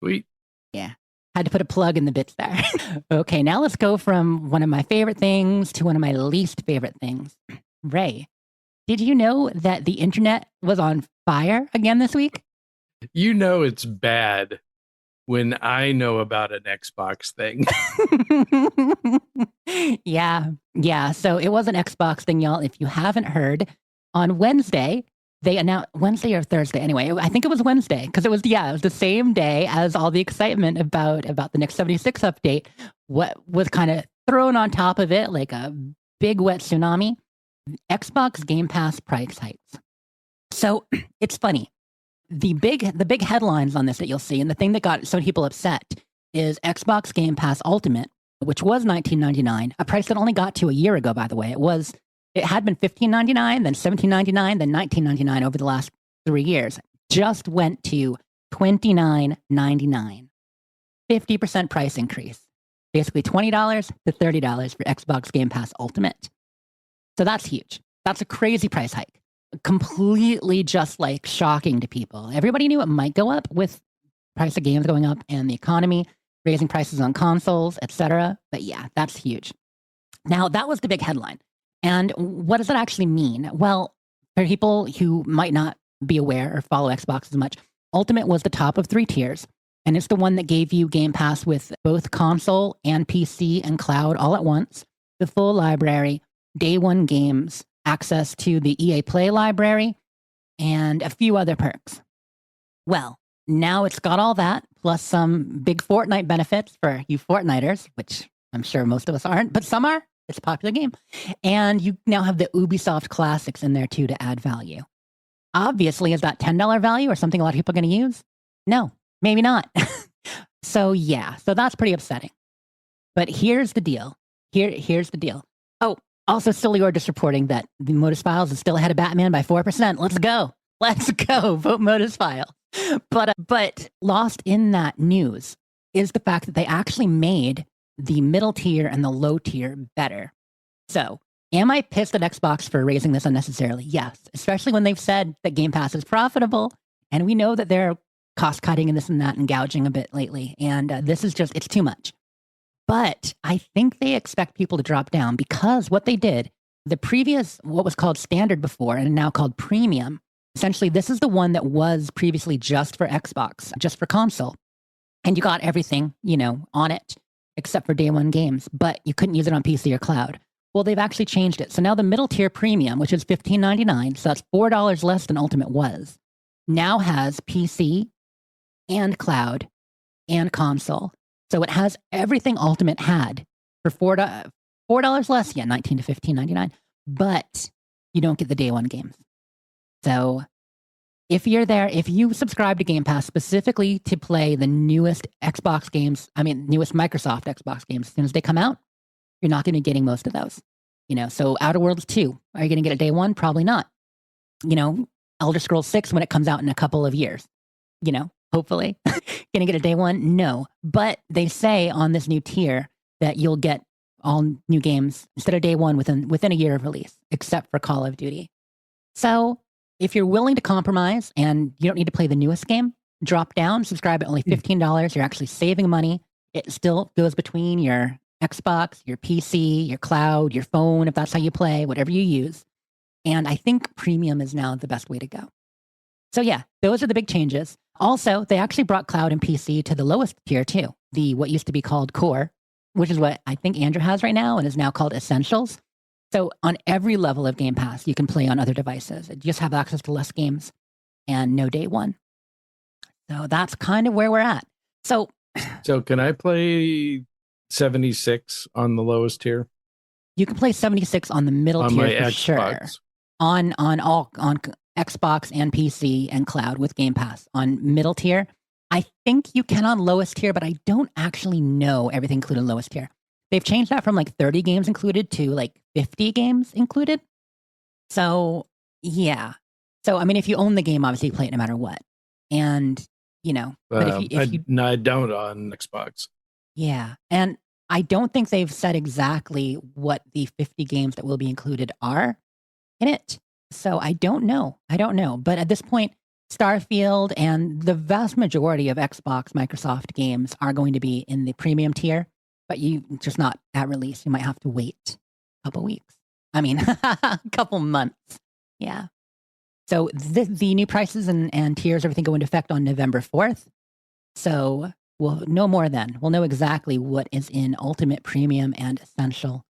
Sweet. Yeah. Had to put a plug in the bits there. Okay, now let's go from one of my favorite things to one of my least favorite things. Ray, did you know that the internet was on fire again this week? It's bad when I know about an Xbox thing. Yeah. So it was an Xbox thing, y'all. If you haven't heard, on Wednesday, they announced, Wednesday or Thursday, anyway, I think it was Wednesday, because it was the same day as all the excitement about the next 76 update. What was kind of thrown on top of it like a big wet tsunami? Xbox Game Pass price hikes. So it's funny. The big headlines on this that you'll see, and the thing that got some people upset, is Xbox Game Pass Ultimate, which was $19.99, a price that only got to a year ago, by the way. It had been $15.99, then $17.99, then $19.99 over the last 3 years. Just went to $29.99. 50% price increase. Basically $20 to $30 for Xbox Game Pass Ultimate. So that's huge. That's a crazy price hike. Completely just like shocking to people. Everybody knew it might go up with price of games going up and the economy, raising prices on consoles, etc. But yeah, that's huge. Now, that was the big headline. And what does that actually mean? Well, For people who might not be aware or follow Xbox as much, Ultimate was the top of 3 tiers, and it's the one that gave you Game Pass with both console and PC and cloud all at once, the full library, day one games, access to the EA Play library, and a few other perks. Well, now it's got all that, plus some big Fortnite benefits for you Fortniters, which I'm sure most of us aren't, but some are. It's a popular game. And you now have the Ubisoft classics in there too to add value. Obviously, is that $10 value or something a lot of people are going to use? No, maybe not. So that's pretty upsetting. But here's the deal. Here's the deal. Oh, also Silly just reporting that the Modus Files is still ahead of Batman by 4%. Let's go. Vote Modus File. But lost in that news is the fact that they actually made the middle tier and the low tier better. So, am I pissed at Xbox for raising this unnecessarily? Yes, especially when they've said that Game Pass is profitable, and we know that they're cost cutting and this and that and gouging a bit lately, and this is just, it's too much. But I think they expect people to drop down because what they did, the previous, what was called standard before and now called premium, essentially this is the one that was previously just for Xbox, just for console, and you got everything, on it, except for day one games, but you couldn't use it on PC or cloud. Well, they've actually changed it. So now the middle tier premium, which is $15.99, so that's $4 less than Ultimate was, now has PC and cloud and console. So it has everything Ultimate had for $4 less, $19 to $15.99, but you don't get the day one games. So if you're there, if you subscribe to Game Pass specifically to play the newest newest Microsoft Xbox games, as soon as they come out, you're not going to be getting most of those. So Outer Worlds 2, are you going to get it day one? Probably not. Elder Scrolls 6 when it comes out in a couple of years, hopefully. Going to get it day one? No. But they say on this new tier that you'll get all new games instead of day one within a year of release, except for Call of Duty. So if you're willing to compromise and you don't need to play the newest game, drop down, subscribe at only $15. You're actually saving money. It still goes between your Xbox, your PC, your cloud, your phone, if that's how you play, whatever you use. And I think premium is now the best way to go. So those are the big changes. Also, they actually brought cloud and PC to the lowest tier too. What used to be called core, which is what I think Andrew has right now and is now called essentials. So on every level of Game Pass, you can play on other devices. You just have access to less games and no day one. So that's kind of where we're at. So can I play 76 on the lowest tier? You can play 76 on the middle on tier my for Xbox. sure. On Xbox and PC and cloud with Game Pass. On middle tier, I think you can on lowest tier, but I don't actually know everything included in lowest tier. They've changed that from 30 games included to 50 games included. So, yeah. So, if you own the game, obviously you play it no matter what. And, but if you no, I don't on Xbox. Yeah. And I don't think they've said exactly what the 50 games that will be included are in it. So I don't know. But at this point, Starfield and the vast majority of Xbox, Microsoft games are going to be in the premium tier, but you just not at release. You might have to wait a couple weeks. A couple months. Yeah. So the new prices and tiers, everything go into effect on November 4th. So we'll know more then. We'll know exactly what is in Ultimate, Premium, and Essential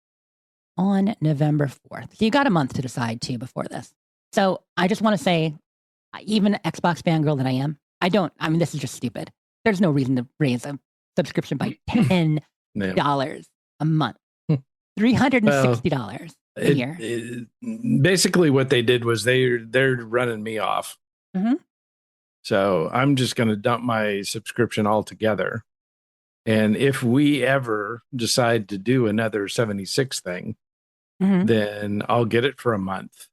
on November 4th. So you got a month to decide too before this. So I just want to say, even Xbox fangirl that I am, this is just stupid. There's no reason to raise a subscription by $10 a month. $360 a year. Basically what they did was they're running me off. Mm-hmm. So I'm just going to dump my subscription altogether. And if we ever decide to do another 76 thing, then I'll get it for a month.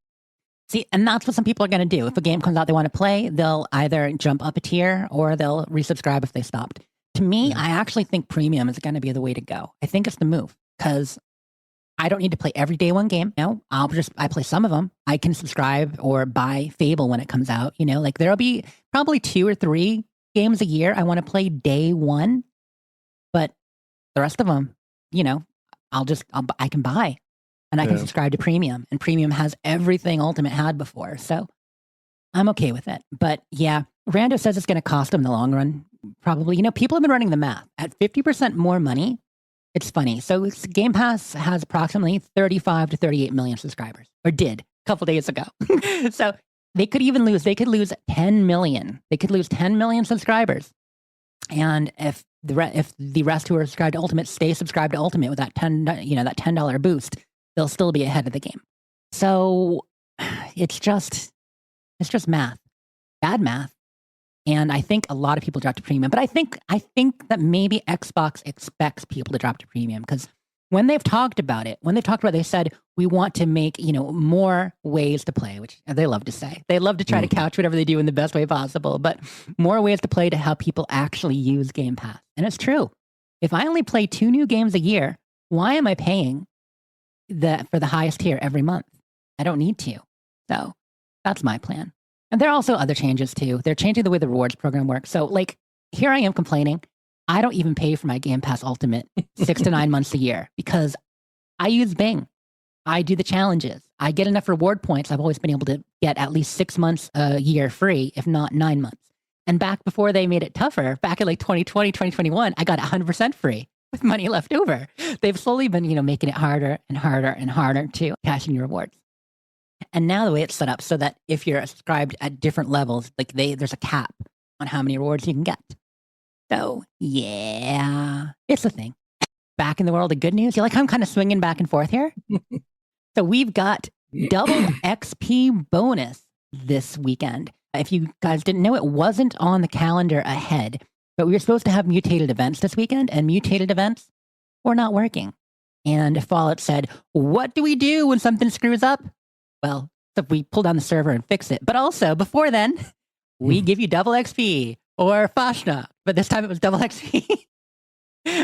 See, and that's what some people are going to do. If a game comes out they want to play, they'll either jump up a tier or they'll resubscribe if they stopped. To me, I actually think premium is going to be the way to go. I think it's the move because I don't need to play every day one game. I play some of them. I can subscribe or buy Fable when it comes out. There'll be probably 2 or 3 games a year I want to play day one, but the rest of them, I can buy. and I can Yeah. subscribe to Premium, and Premium has everything Ultimate had before. So I'm okay with it. But yeah, Rando says it's going to cost them in the long run. Probably. People have been running the math at 50% more money. It's funny. So Game Pass has approximately 35 to 38 million subscribers, or did a couple days ago. So they could lose 10 million. They could lose 10 million subscribers. And if the rest who are subscribed to Ultimate stay subscribed to Ultimate with that $10 boost, they'll still be ahead of the game. So it's just math, bad math. And I think a lot of people drop to Premium, but I think that maybe Xbox expects people to drop to Premium, because when they've talked about it, they said, we want to make, more ways to play, which they love to say. They love to try to couch whatever they do in the best way possible, but more ways to play to help people actually use Game Pass. And it's true. If I only play 2 new games a year, why am I paying for the highest tier every month? I don't need to. So that's my plan. And there are also other changes too. They're changing the way the rewards program works. So here I am complaining. I don't even pay for my Game Pass Ultimate 6 to 9 months a year because I use Bing. I do the challenges. I get enough reward points. I've always been able to get at least 6 months a year free, if not 9 months. And back before they made it tougher, back in 2020, 2021, I got 100% free with money left over. They've slowly been, making it harder and harder and harder to cash in your rewards. And now the way it's set up so that if you're subscribed at different levels, there's a cap on how many rewards you can get. So yeah, it's a thing. Back in the world of good news, I'm kind of swinging back and forth here. So we've got double XP bonus this weekend. If you guys didn't know, it wasn't on the calendar ahead, but we were supposed to have mutated events this weekend, and mutated events were not working. And Fallout said, what do we do when something screws up? Well, so we pull down the server and fix it. But also, before then, we give you double XP or Fashna. But this time it was double XP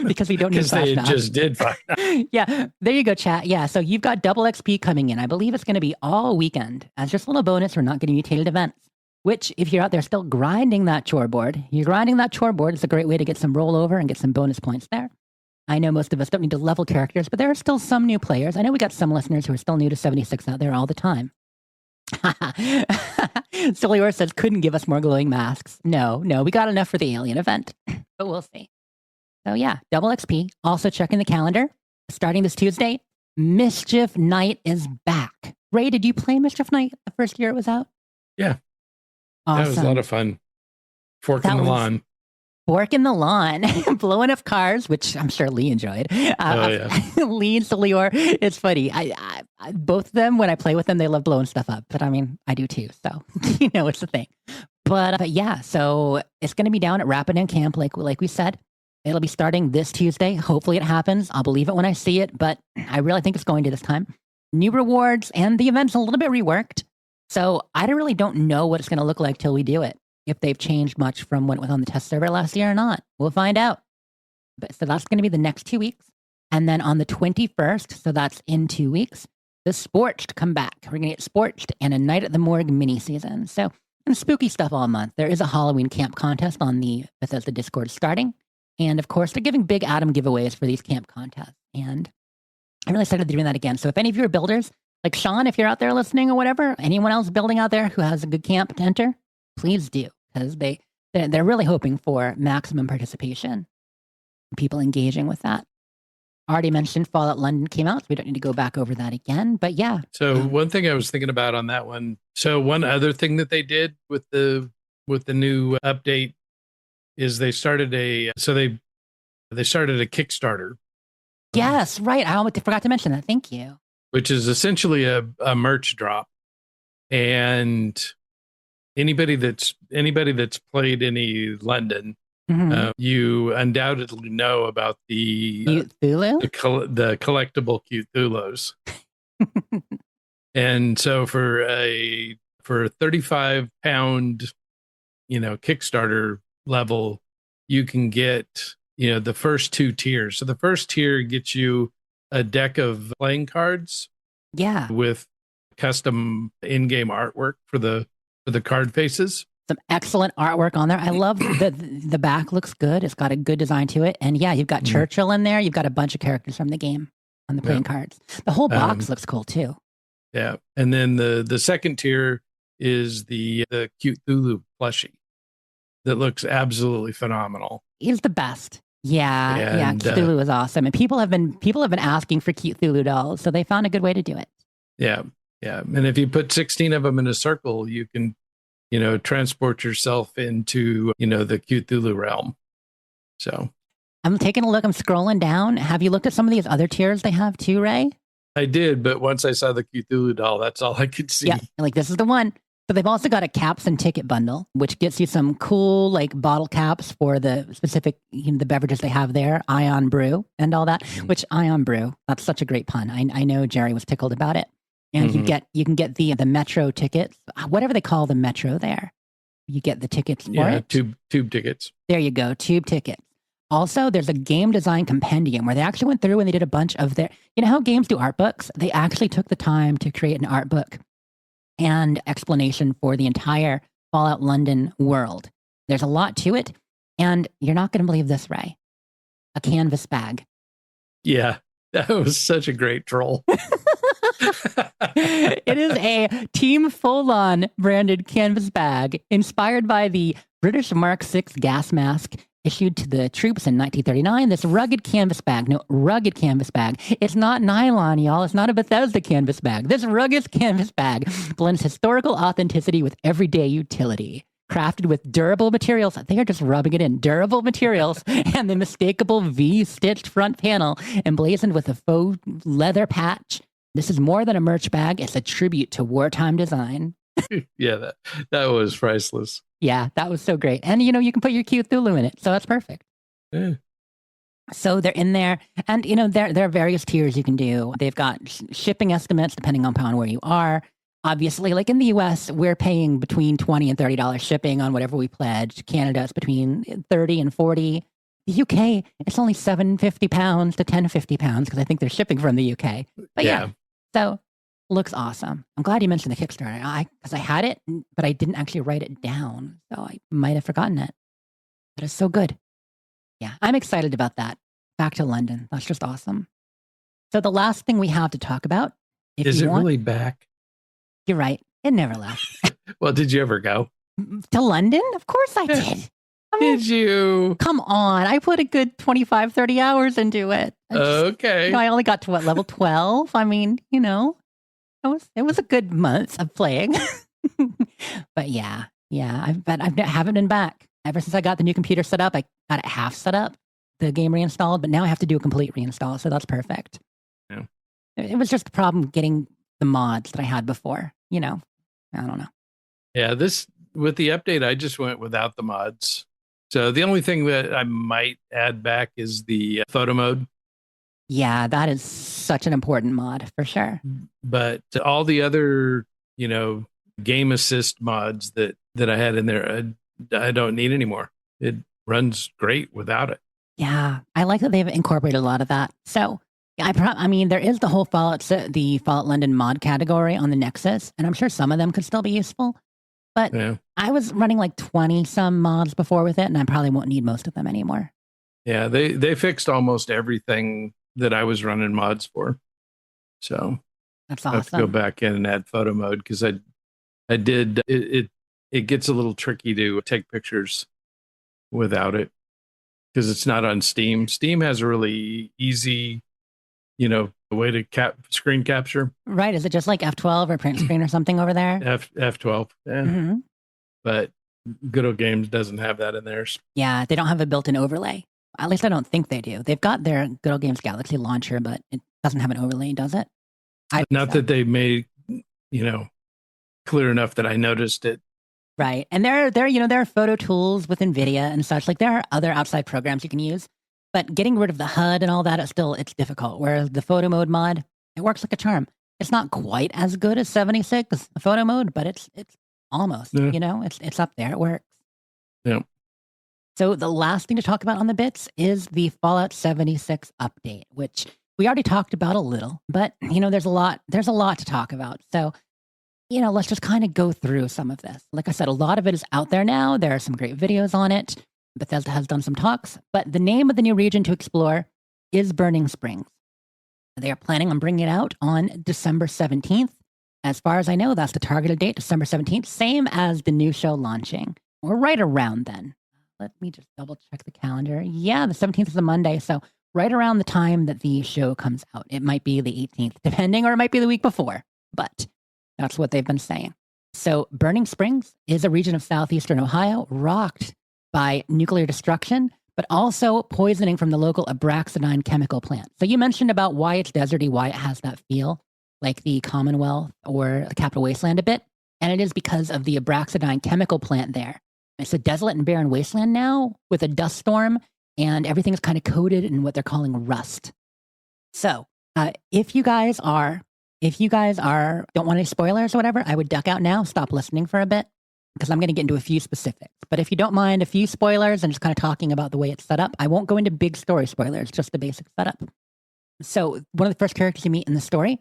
because we don't need Because they Fashna. just did Fashna. Yeah, there you go, chat. Yeah, so you've got double XP coming in. I believe it's going to be all weekend. As just a little bonus, we're not getting mutated events. Which, if you're out there still grinding that chore board, it's a great way to get some rollover and get some bonus points there. I know most of us don't need to level characters, but there are still some new players. I know we got some listeners who are still new to 76 out there all the time. Sillior says, couldn't give us more glowing masks. No, we got enough for the alien event, but we'll see. So yeah, double XP. Also checking the calendar. Starting this Tuesday, Mischief Night is back. Ray, did you play Mischief Night the first year it was out? Yeah. Awesome. That was a lot of fun. Fork in the lawn. Fork in the lawn, blowing up cars, which I'm sure Lee enjoyed. Yeah. Lee and Solior, it's funny. I both of them, when I play with them, they love blowing stuff up. But I mean, I do too. So, it's a thing. But yeah, so it's going to be down at Rapidan Camp, like we said. It'll be starting this Tuesday. Hopefully it happens. I'll believe it when I see it, but I really think it's going to this time. New rewards, and the event's a little bit reworked. So I really don't know what it's going to look like till we do it. If they've changed much from when it was on the test server last year or not. We'll find out. So that's going to be the next 2 weeks. And then on the 21st, so that's in 2 weeks, the Sporched come back. We're going to get Sporched and a Night at the Morgue mini season. So, and spooky stuff all month. There is a Halloween camp contest on the Bethesda Discord starting. And of course, they're giving big Adam giveaways for these camp contests. And I'm really excited to doing that again. So if any of you are builders, like Sean, if you're out there listening or whatever, anyone else building out there who has a good camp to enter, please do, because they're really hoping for maximum participation, people engaging with that. Already mentioned Fallout London came out, so we don't need to go back over that again. But yeah. So one thing I was thinking about on that one. So one other thing that they did with the new update is they started a Kickstarter. Yes, right. I almost forgot to mention that. Thank you. Which is essentially a merch drop, and anybody that's played any London, you undoubtedly know about the Cthulhu? the collectible Cthulhus. And so for a 35-pound, Kickstarter level, you can get, the first 2 tiers. So the first tier gets you a deck of playing cards. Yeah. With custom in-game artwork for the card faces. Some excellent artwork on there. I love the back looks good. It's got a good design to it. And yeah, you've got Churchill in there. You've got a bunch of characters from the game. on the playing cards. The whole box looks cool too. Yeah. And then the second tier is the cute Thulu plushie that looks absolutely phenomenal. He's the best. Yeah, And, Cthulhu is awesome, and people have been asking for cute Cthulhu dolls, so they found a good way to do it. Yeah, and if you put 16 of them in a circle, you can, transport yourself into, the cute Cthulhu realm. So I'm taking a look. I'm scrolling down. Have you looked at some of these other tiers they have too, Ray? I did, but once I saw the cute Cthulhu doll, that's all I could see. Yeah, like this is the one. So they've also got a caps and ticket bundle, which gets you some cool like bottle caps for the specific the beverages they have there, Ion Brew and all that. Which Ion Brew, that's such a great pun. I know Jerry was tickled about it. And you can get the Metro tickets, whatever they call the Metro there. You get the tickets for it. Tube tickets. There you go, tube tickets. Also, there's a game design compendium where they actually went through and they did a bunch of their. You know how games do art books? They actually took the time to create an art book and explanation for the entire Fallout London world. There's a lot to it, and you're not going to believe this, Ray. A canvas bag. Yeah, that was such a great troll. It is a Team Full-On branded canvas bag inspired by the British Mark VI gas mask issued to the troops in 1939. This rugged canvas bag, it's not nylon, y'all. It's not a Bethesda canvas bag. This rugged canvas bag blends historical authenticity with everyday utility. Crafted with durable materials, they are just rubbing it in, durable materials, and the mistakable V-stitched front panel emblazoned with a faux leather patch. This is more than a merch bag. It's a tribute to wartime design. Yeah, that was priceless. Yeah, that was so great. And, you can put your cute Cthulhu in it, so that's perfect. Yeah. So they're in there, and, there are various tiers you can do. They've got shipping estimates depending upon where you are. Obviously, like in the US, we're paying between $20 and $30 shipping on whatever we pledge. Canada is between $30 and $40. The UK, it's only £750 to £1050 because I think they're shipping from the UK. But yeah, so looks awesome. I'm glad you mentioned the Kickstarter because I had it, but I didn't actually write it down. So I might have forgotten it. But it's so good. Yeah, I'm excited about that. Back to London. That's just awesome. So the last thing we have to talk about. Is it really back? You're right. It never left. Well, did you ever go? To London? Of course I did. Did you? Come on. I put a good 25, 30 hours into it. Okay. I only got to level 12. I mean, it was a good month of playing. But yeah, I haven't been back. Ever since I got the new computer set up, I got it half set up, the game reinstalled, but now I have to do a complete reinstall. So that's perfect. Yeah. It was just a problem getting the mods that I had before, I don't know. Yeah, with the update, I just went without the mods. So the only thing that I might add back is the photo mode. Yeah, that is such an important mod for sure. But all the other, game assist mods that I had in there, I don't need anymore. It runs great without it. Yeah, I like that they've incorporated a lot of that. So there is the whole Fallout London mod category on the Nexus, and I'm sure some of them could still be useful. But yeah. I was running like 20 some mods before with it, and I probably won't need most of them anymore. Yeah, they fixed almost everything that I was running mods for. So that's awesome. I have to go back in and add photo mode because I did it gets a little tricky to take pictures without it because it's not on Steam. Steam has a really easy way to screen capture. Right. Is it just like F12 or print screen or something over there? F12. Yeah. Mm-hmm. But Good Old Games doesn't have that in theirs. Yeah, they don't have a built-in overlay. At least I don't think they do. They've got their Good Old Games Galaxy launcher, but it doesn't have an overlay, does it? Not that they made, clear enough that I noticed it. Right. And there are photo tools with NVIDIA and such. Like there are other outside programs you can use. But getting rid of the HUD and all that, it's difficult. Whereas the photo mode mod, it works like a charm. It's not quite as good as 76, the photo mode, but it's almost, it's up there. It works. Yeah. So the last thing to talk about on the bits is the Fallout 76 update, which we already talked about a little, but there's a lot to talk about. So, let's just kind of go through some of this. Like I said, a lot of it is out there now. There are some great videos on it. Bethesda has done some talks, but the name of the new region to explore is Burning Springs. They are planning on bringing it out on December 17th. As far as I know, that's the targeted date, December 17th, same as the new show launching, or right around then. Let me just double check the calendar. Yeah, the 17th is a Monday, so right around the time that the show comes out. It might be the 18th, depending, or it might be the week before, but that's what they've been saying. So Burning Springs is a region of southeastern Ohio rocked by nuclear destruction, but also poisoning from the local Abraxadine chemical plant. So you mentioned about why it's deserty, why it has that feel like the Commonwealth or the Capital Wasteland a bit. And it is because of the Abraxadine chemical plant there. It's a desolate and barren wasteland now with a dust storm, and everything's kind of coated in what they're calling rust. So if you guys don't want any spoilers or whatever, I would duck out now, stop listening for a bit, because I'm going to get into a few specifics. But if you don't mind a few spoilers and just kind of talking about the way it's set up, I won't go into big story spoilers, just the basic setup. So one of the first characters you meet in the story,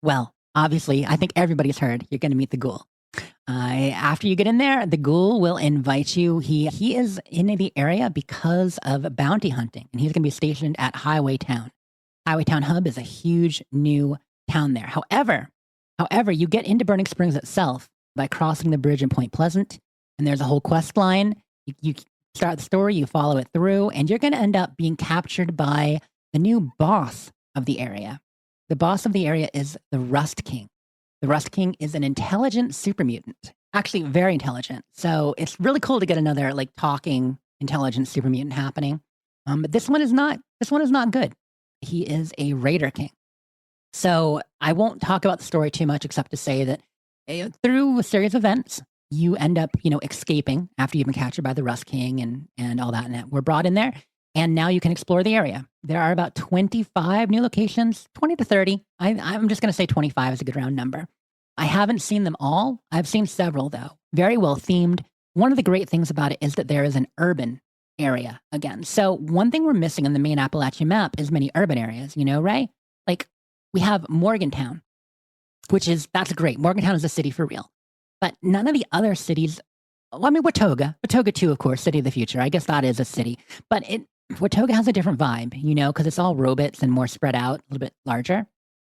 well, obviously, I think everybody's heard you're going to meet the ghoul. After you get in there, the ghoul will invite you. He is in the area because of bounty hunting, and he's going to be stationed at Highway Town. Highway Town Hub is a huge new town there. However, you get into Burning Springs itself by crossing the bridge in Point Pleasant, and there's a whole quest line. You start the story, you follow it through, and you're going to end up being captured by the new boss of the area. The boss of the area is the Rust King. The Rust King is an intelligent super mutant, actually very intelligent. So it's really cool to get another like talking intelligent super mutant happening. But this one is not good. He is a Raider King. So I won't talk about the story too much, except to say that through a series of events, you end up, escaping after you've been captured by the Rust King and all that. And we're brought in there. And now you can explore the area. There are about 25 new locations, 20 to 30. I'm just going to say 25 is a good round number. I haven't seen them all. I've seen several, though. Very well themed. One of the great things about it is that there is an urban area again. So one thing we're missing in the main Appalachian map is many urban areas, right? Like we have Morgantown, that's great. Morgantown is a city for real. But none of the other cities, Watauga too, of course, city of the future. I guess that is a city. But Watauga has a different vibe, because it's all robots and more spread out, a little bit larger.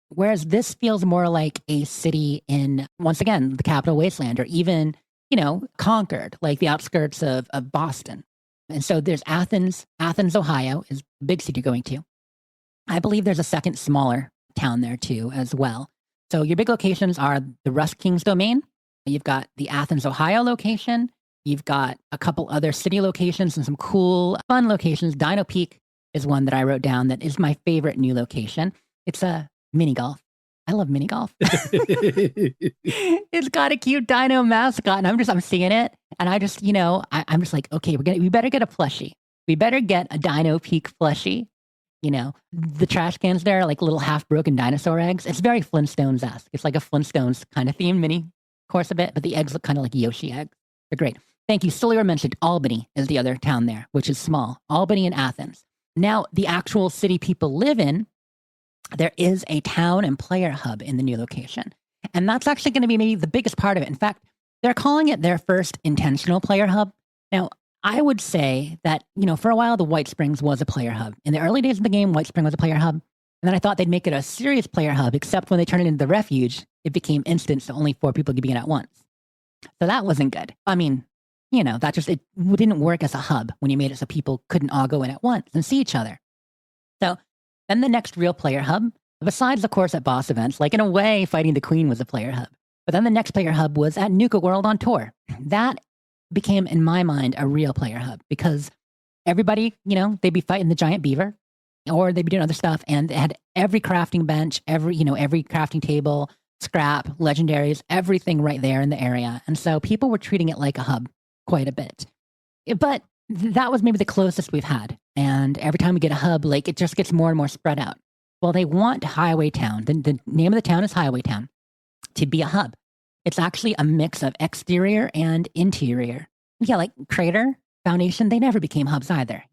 Whereas this feels more like a city in, once again, the Capital Wasteland, or even, Concord, like the outskirts of Boston. And so there's Athens. Athens, Ohio is a big city you're going to. I believe there's a second smaller town there too as well. So your big locations are the Rust King's domain. You've got the Athens, Ohio location. You've got a couple other city locations and some cool, fun locations. Dino Peak is one that I wrote down that is my favorite new location. It's a mini golf. I love mini golf. It's got a cute dino mascot, and I'm seeing it, and I'm just like, okay, we better get a plushie. We better get a Dino Peak plushie. The trash cans there are like little half-broken dinosaur eggs. It's very Flintstones-esque. It's like a Flintstones kind of themed mini course a bit, but the eggs look kind of like Yoshi eggs. They're great. Thank you. Sullivan mentioned Albany is the other town there, which is small. Albany and Athens. Now, the actual city people live in, there is a town and player hub in the new location. And that's actually going to be maybe the biggest part of it. In fact, they're calling it their first intentional player hub. Now, I would say that, for a while, the White Springs was a player hub. In the early days of the game, White Spring was a player hub. And then I thought they'd make it a serious player hub, except when they turned it into the refuge, it became instant, so only 4 people could be in at once. So that wasn't good. I mean, it didn't work as a hub when you made it so people couldn't all go in at once and see each other. So then the next real player hub, besides, of course, at boss events, like in a way, Fighting the Queen was a player hub. But then the next player hub was at Nuka World on tour. That became, in my mind, a real player hub because everybody, they'd be fighting the giant beaver or they'd be doing other stuff. And they had every crafting bench, every crafting table, scrap, legendaries, everything right there in the area. And so people were treating it like a hub quite a bit. But that was maybe the closest we've had. And every time we get a hub, like it just gets more and more spread out. Well, they want Highway Town. The name of the town is Highway Town to be a hub. It's actually a mix of exterior and interior. Yeah, like Crater, Foundation, they never became hubs either,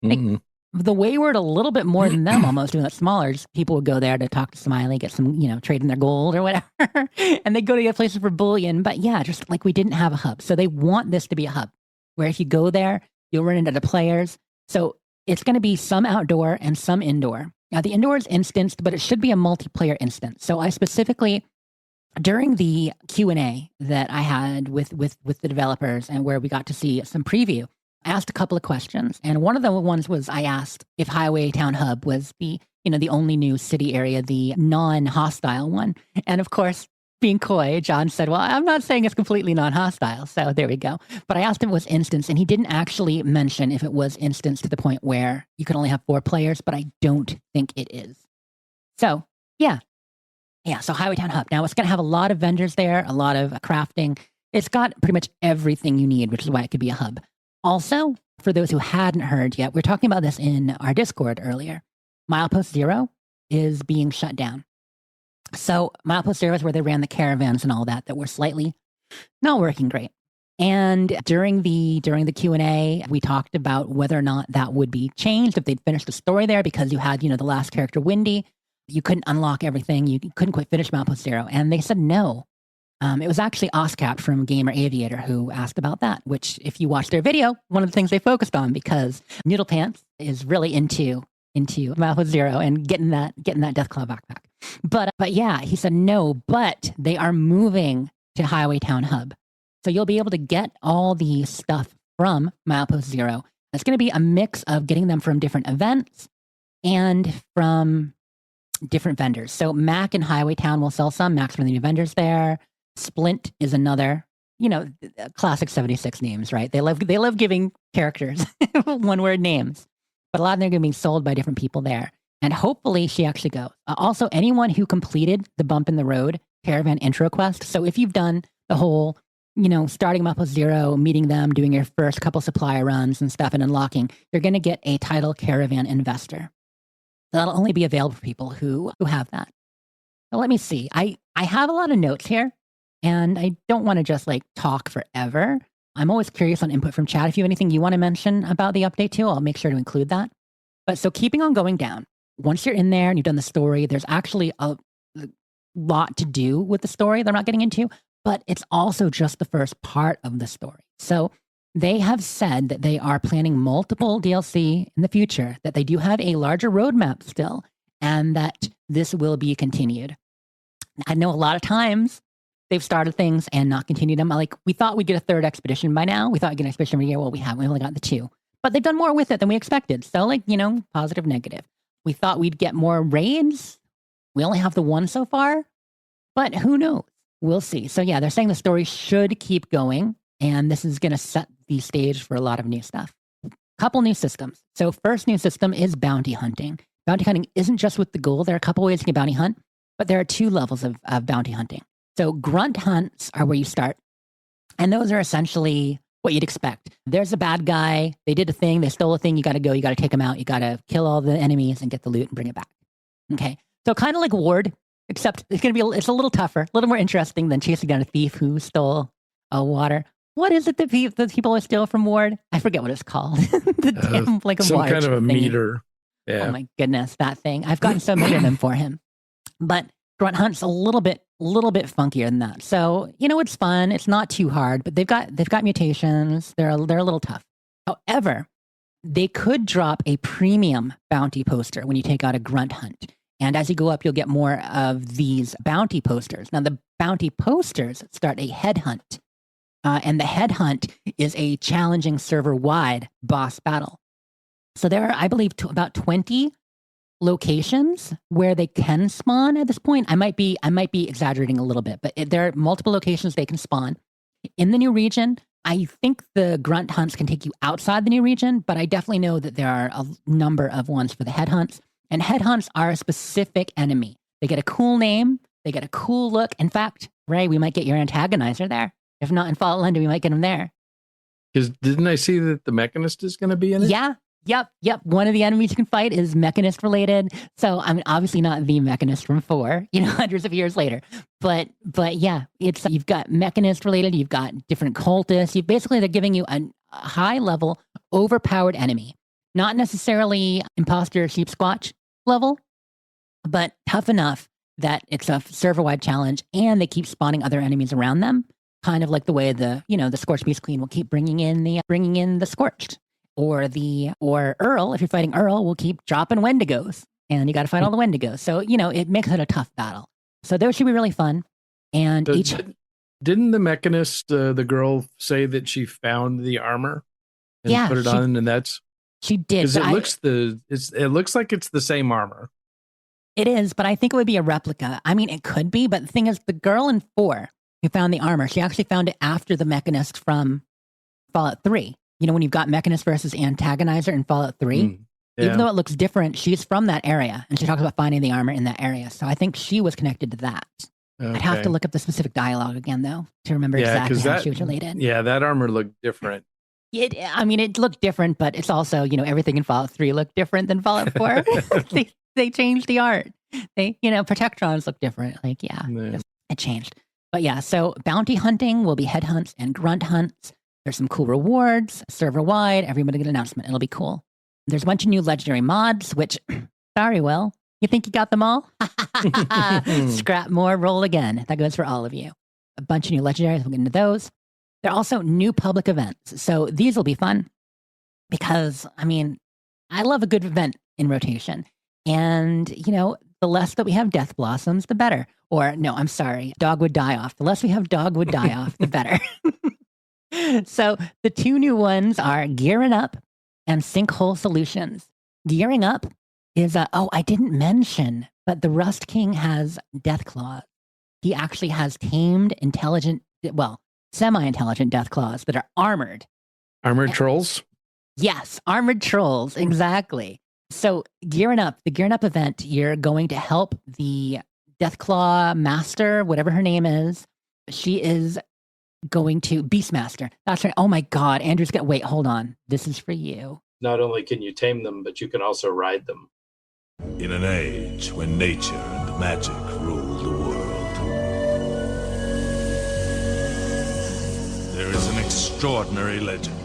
Like, the Wayward a little bit more than them, almost doing it smaller. Just people would go there to talk to Smiley, get some, trade in their gold or whatever. And they go to the other places for bullion. But yeah, just like we didn't have a hub. So they want this to be a hub where if you go there, you'll run into the players. So it's going to be some outdoor and some indoor. The indoor is instanced, but it should be a multiplayer instance. So I specifically, during the Q&A that I had with the developers and where we got to see some preview, I asked a couple of questions. And one of the ones was I asked if Highway Town Hub was the only new city area, the non-hostile one. And of course, being coy, John said, well, I'm not saying it's completely non-hostile. So there we go. But I asked him if it was instance, and he didn't actually mention if it was instance to the point where you could only have 4 players, but I don't think it is. So, yeah. Yeah, so Highway Town Hub. Now, it's going to have a lot of vendors there, a lot of crafting. It's got pretty much everything you need, which is why it could be a hub. Also, for those who hadn't heard yet, we were talking about this in our Discord earlier. Milepost Zero is being shut down. So Milepost Zero is where they ran the caravans and all that were slightly not working great. And during the Q&A, we talked about whether or not that would be changed if they'd finished the story there, because you had, the last character, Windy. You couldn't unlock everything. You couldn't quite finish Milepost Zero. And they said no. It was actually Oscap from Gamer Aviator who asked about that, which if you watch their video, one of the things they focused on, because Noodle Pants is really into Milepost Zero and getting that Deathclaw backpack. But yeah, he said no, but they are moving to Highway Town Hub. So you'll be able to get all the stuff from Milepost Zero. It's going to be a mix of getting them from different events and from different vendors. So Mac and Highway Town will sell some. Mac's one of the new vendors there. Splint is another, classic 76 names, right? They love giving characters one-word names. But a lot of them are going to be sold by different people there. And hopefully she actually goes. Also, anyone who completed the Bump in the Road Caravan intro quest. So if you've done the whole, starting them up with 0, meeting them, doing your first couple supply runs and stuff and unlocking, you're going to get a title Caravan Investor. So that'll only be available for people who have that. So let me see. I have a lot of notes here, and I don't want to just talk forever. I'm always curious on input from chat. If you have anything you want to mention about the update too, I'll make sure to include that. But so keeping on going down, once you're in there and you've done the story, there's actually a lot to do with the story that I'm not getting into, but it's also just the first part of the story. So they have said that they are planning multiple DLC in the future, that they do have a larger roadmap still, and that this will be continued. I know a lot of times they've started things and not continued them. We thought we'd get a 3rd expedition by now. We thought we'd get an expedition every year. Well, we haven't. We only got the 2. But they've done more with it than we expected. So, positive, negative. We thought we'd get more raids. We only have the 1 so far. But who knows? We'll see. So, yeah, they're saying the story should keep going. And this is going to set the stage for a lot of new stuff. Couple new systems. So, first new system is bounty hunting. Bounty hunting isn't just with the gold. There are a couple ways you can bounty hunt. But there are 2 levels of bounty hunting. So grunt hunts are where you start. And those are essentially what you'd expect. There's a bad guy. They did a thing. They stole a thing. You got to go. You got to take them out. You got to kill all the enemies and get the loot and bring it back. Okay. So kind of like Ward, except it's a little tougher, a little more interesting than chasing down a thief who stole water. What is it that people always steal from Ward? I forget what it's called. Some kind of a thingy. Meter. Yeah. Oh my goodness, that thing. I've gotten so many of them for him. But grunt hunt's a little bit funkier than that. So, it's fun. It's not too hard, but they've got mutations. They're a little tough. However, they could drop a premium bounty poster when you take out a grunt hunt. And as you go up, you'll get more of these bounty posters. Now, the bounty posters start a headhunt. And the headhunt is a challenging server-wide boss battle. So there are, I believe, about 20 locations where they can spawn at this point. I might be exaggerating a little bit, but there are multiple locations they can spawn. In the new region, I think the grunt hunts can take you outside the new region, but I definitely know that there are a number of ones for the headhunts. And headhunts are a specific enemy. They get a cool name. They get a cool look. In fact, Ray, we might get your antagonizer there. If not in Fallout London, we might get him there. Because didn't I see that the Mechanist is going to be in it? Yeah. Yep. One of the enemies you can fight is Mechanist related. So I mean, obviously not the Mechanist from 4, hundreds of years later. But yeah, you've got Mechanist related. You've got different cultists. They're giving you a high level, overpowered enemy. Not necessarily imposter sheep squatch level, but tough enough that it's a server-wide challenge, and they keep spawning other enemies around them. Kind of like the way the Scorched Beast Queen will keep bringing in the Scorched. Or Earl, if you're fighting Earl, will keep dropping Wendigos. and you got to fight all the Wendigos. So, it makes it a tough battle. So those should be really fun. And Didn't the mechanist, the girl, say that she found the armor and put it on, and that's she did because it looks like it's the same armor. It is, but I think it would be a replica. I mean, it could be, but the thing is, the girl in 4 who found the armor, she actually found it after the mechanist from Fallout 3. When you've got mechanist versus antagonizer in Fallout 3, even though it looks different, she's from that area, and she talks about finding the armor in that area. So I think she was connected to that. Okay. I'd have to look up the specific dialogue again, though, to remember exactly how she was related. Yeah, that armor looked different. It looked different, but it's also, everything in Fallout 3 looked different than Fallout 4. They changed the art. Protectrons look different. It changed. But yeah, so bounty hunting will be head hunts and grunt hunts. There's some cool rewards, server-wide. Everybody get an announcement. It'll be cool. There's a bunch of new legendary mods, which, sorry, Will, you think you got them all? Scrap more, roll again. That goes for all of you. A bunch of new legendaries. We'll get into those. There are also new public events. So these will be fun because, I love a good event in rotation. And, the less that we have death blossoms, the better. Or, no, I'm sorry, dogwood die-off. The less we have dogwood die-off, the better. So the 2 new ones are Gearing Up and Sinkhole Solutions. Gearing Up is, I didn't mention, but the Rust King has Death Claws. He actually has tamed, semi-intelligent Death Claws that are armored. Armored trolls? Yes, armored trolls, exactly. So the Gearing Up event, you're going to help the Deathclaw Master, whatever her name is. She is going to Beastmaster. That's right. Oh my God, Andrew's got. Wait, hold on. This is for you. Not only can you tame them, but you can also ride them. In an age when nature and magic rule the world, there is an extraordinary legend.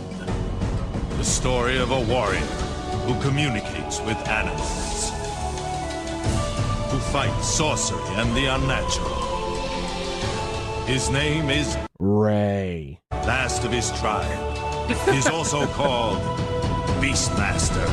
The story of a warrior who communicates with animals, who fights sorcery and the unnatural. His name is Ray. Last of his tribe. He's also called Beastmaster.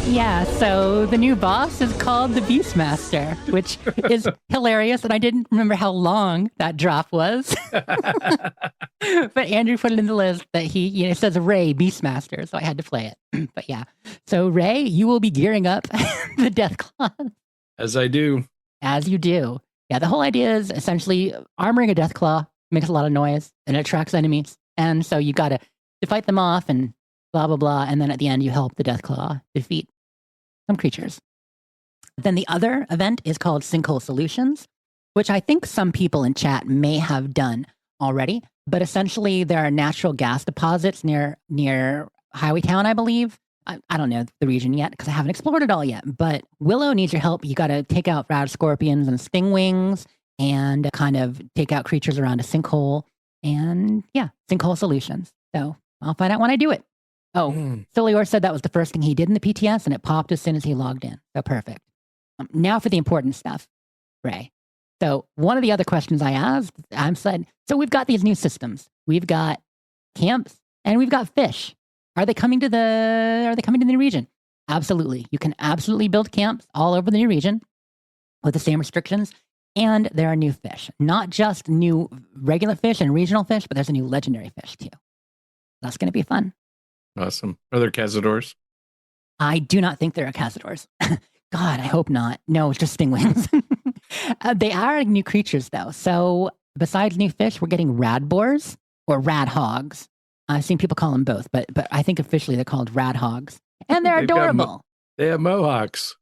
Yeah, so the new boss is called the Beastmaster, which is hilarious, and I didn't remember how long that drop was. But Andrew put it in the list that it says Ray Beastmaster, so I had to play it. But yeah, so Ray, you will be gearing up the Deathclaw. As I do. As you do. Yeah, the whole idea is essentially armoring a Deathclaw makes a lot of noise and it attracts enemies. And so you got to fight them off and blah, blah, blah. And then at the end, you help the Deathclaw defeat some creatures. Then the other event is called Sinkhole Solutions, which I think some people in chat may have done already. But essentially, there are natural gas deposits near Highwaytown, I believe. I don't know the region yet because I haven't explored it all yet. But Willow needs your help. You got to take out rad scorpions and stingwings and kind of take out creatures around a sinkhole. And yeah, Sinkhole Solutions. So I'll find out when I do it. Oh, Solior said that was the first thing he did in the PTS, and it popped as soon as he logged in. So perfect. Now for the important stuff, Ray. So one of the other questions I asked, I said, so we've got these new systems. We've got camps and we've got fish. Are they coming to the new region? Absolutely. You can absolutely build camps all over the new region with the same restrictions. And there are new fish, not just new regular fish and regional fish, but there's a new legendary fish too. That's going to be fun. Awesome. Are there Cazadors? I do not think there are Cazadors. God, I hope not. No, it's just stingwings. They are new creatures though. So besides new fish, we're getting radboars or radhogs. I've seen people call them both, but I think officially they're called radhogs. And they're adorable. They have mohawks.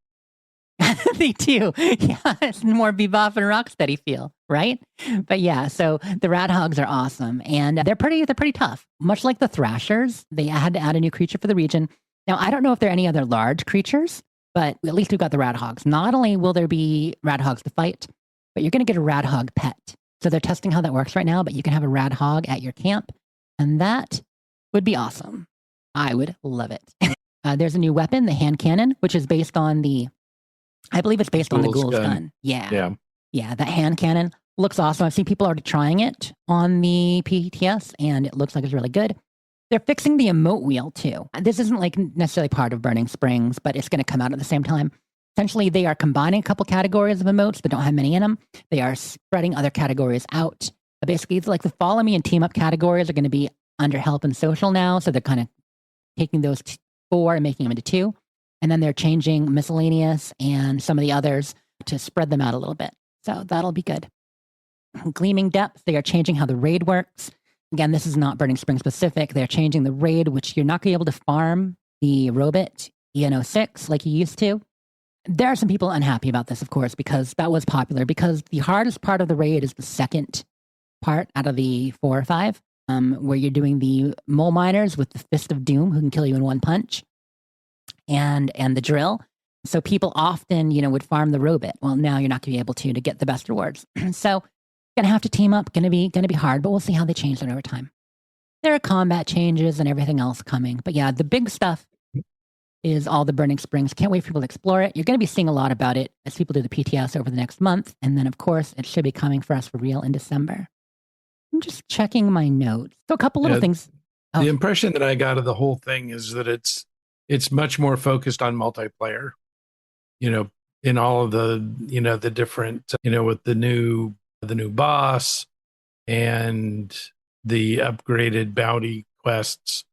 They do. Yeah, it's more Bebop and Rocksteady feel, right? But yeah, so the radhogs are awesome. And they're pretty tough. Much like the thrashers, they had to add a new creature for the region. Now, I don't know if there are any other large creatures, but at least we've got the radhogs. Not only will there be radhogs to fight, but you're going to get a radhog pet. So they're testing how that works right now, but you can have a radhog at your camp. And that would be awesome. I would love it. There's a new weapon, the hand cannon, which is based on I believe it's based on the Ghoul's gun. Yeah, that hand cannon looks awesome. I've seen people already trying it on the PTS, and it looks like it's really good. They're fixing the emote wheel too. This isn't like necessarily part of Burning Springs, but it's going to come out at the same time. Essentially, they are combining a couple categories of emotes that don't have many in them. They are spreading other categories out. Basically, it's like the follow me and team up categories are going to be under help and social now. So they're kind of taking those 4 and making them into 2. And then they're changing miscellaneous and some of the others to spread them out a little bit. So that'll be good. Gleaming Depths, they are changing how the raid works. Again, this is not Burning Spring specific. They're changing the raid, which you're not going to be able to farm the Robit EN06 like you used to. There are some people unhappy about this, of course, because that was popular. Because the hardest part of the raid is the second part out of the 4 or 5, where you're doing the mole miners with the Fist of Doom, who can kill you in one punch, and the drill. So people often, would farm the Robit. Well, now you're not going to be able to get the best rewards. So gonna have to team up. Gonna be hard, but we'll see how they change that over time. There are combat changes and everything else coming, but yeah, the big stuff is all the Burning Springs. Can't wait for people to explore it. You're going to be seeing a lot about it as people do the PTS over the next month, and then of course it should be coming for us for real in December. I'm just checking my notes. So a couple little things. Oh. The impression that I got of the whole thing is that it's much more focused on multiplayer. In all of the the different with the new boss and the upgraded bounty quests,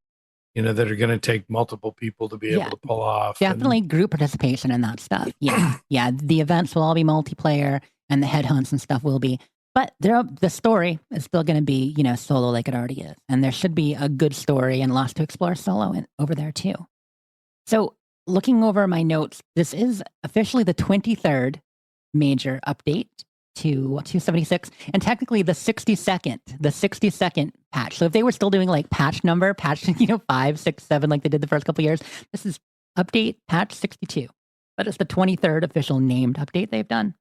that are going to take multiple people to be able to pull off. Definitely group participation in that stuff. Yeah. Yeah. The events will all be multiplayer and the headhunts and stuff will be, but the story is still going to be, solo like it already is. And there should be a good story and lots to explore solo over there too. So looking over my notes, this is officially the 23rd major update to 276, and technically the 60-second patch. So if they were still doing like patch 5, 6, 7 like they did the first couple of years, this is update patch 62. But it's the 23rd official named update they've done.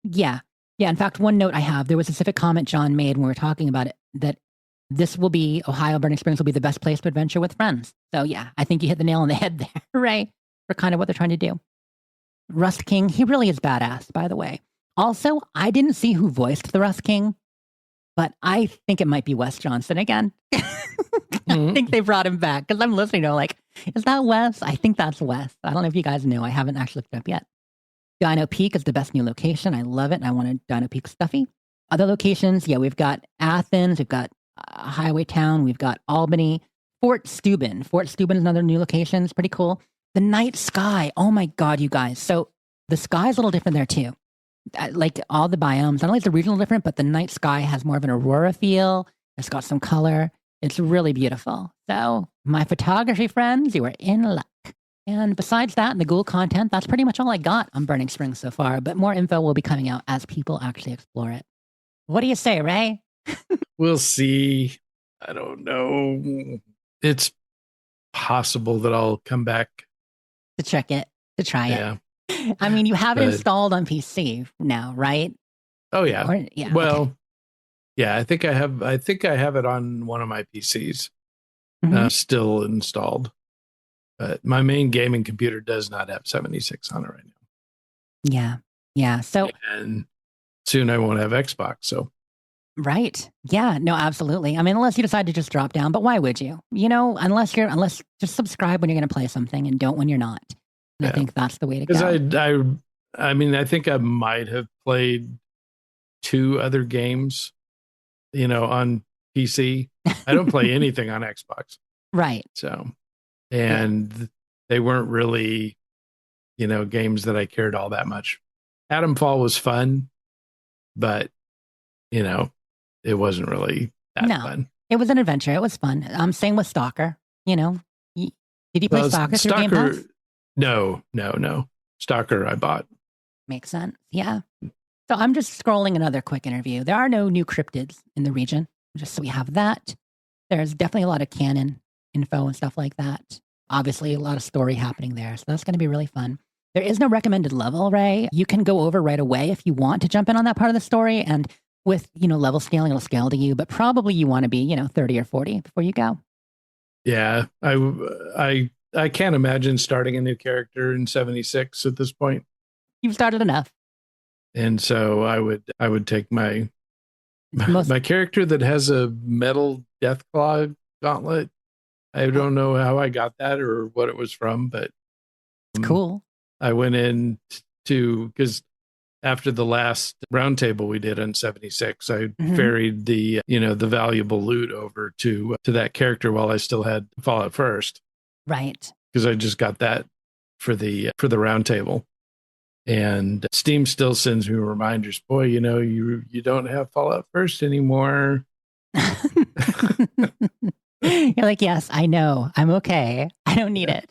Yeah. In fact, one note I have, there was a specific comment John made when we were talking about it, that this will be, Ohio Burning Springs will be the best place to adventure with friends. So yeah, I think you hit the nail on the head there, right? For kind of what they're trying to do. Rust King, he really is badass, by the way. Also, I didn't see who voiced the Rust King, but I think it might be Wes Johnson again. I think they brought him back because I'm listening to like, is that Wes? I think that's Wes. I don't know if you guys know. I haven't actually looked it up yet. Dino Peak is the best new location. I love it. I want a Dino Peak stuffy. Other locations, we've got Athens, we've got Highway Town, we've got Albany, Fort Steuben. Fort Steuben is another new location. It's pretty cool. The night sky. Oh my God, you guys. So the sky is a little different there too. Like all the biomes, not only is the regional different, but the night sky has more of an aurora feel. It's got some color. It's really beautiful. So my photography friends, you are in luck. And besides that, and the ghoul content, that's pretty much all I got on Burning Springs so far. But more info will be coming out as people actually explore it. What do you say, Ray? We'll see. I don't know. It's possible that I'll come back To check it, to try it. Yeah. I mean, you have it installed on PC now, right? Oh yeah. Yeah. Well, okay. yeah. I think I have it on one of my PCs Mhm. still installed. But my main gaming computer does not have 76 on it right now. Yeah. So And soon I won't have Xbox. So right. Yeah. No, absolutely. I mean, unless you decide to just drop down, but why would you? Unless just subscribe when you're going to play something and don't when you're not. And I think that's the way to go. Because I mean, I think I might have played 2 other games, on PC. I don't play anything on Xbox. Right. So, and they weren't really, games that I cared all that much. Atomfall was fun, but, it wasn't really that fun. It was an adventure. It was fun. Same with Stalker. Did you play Stalker through Game Pass? No. Stalker I bought. Makes sense. Yeah. So I'm just scrolling another quick interview. There are no new cryptids in the region, just so we have that. There's definitely a lot of canon info and stuff like that. Obviously, a lot of story happening there. So that's going to be really fun. There is no recommended level, Ray. You can go over right away if you want to jump in on that part of the story. And with, level scaling, it'll scale to you. But probably you want to be, 30 or 40 before you go. Yeah. I can't imagine starting a new character in 76 at this point. You've started enough. And so I would take my character that has a metal Deathclaw gauntlet I don't know how I got that or what it was from, but It's cool. I went in because after the last roundtable we did on 76, I ferried the the valuable loot over to that character while I still had Fallout First, Right. because I just got that for the roundtable. And Steam still sends me reminders. Boy, you don't have Fallout First anymore. You're like, yes, I know. I'm okay. I don't need it.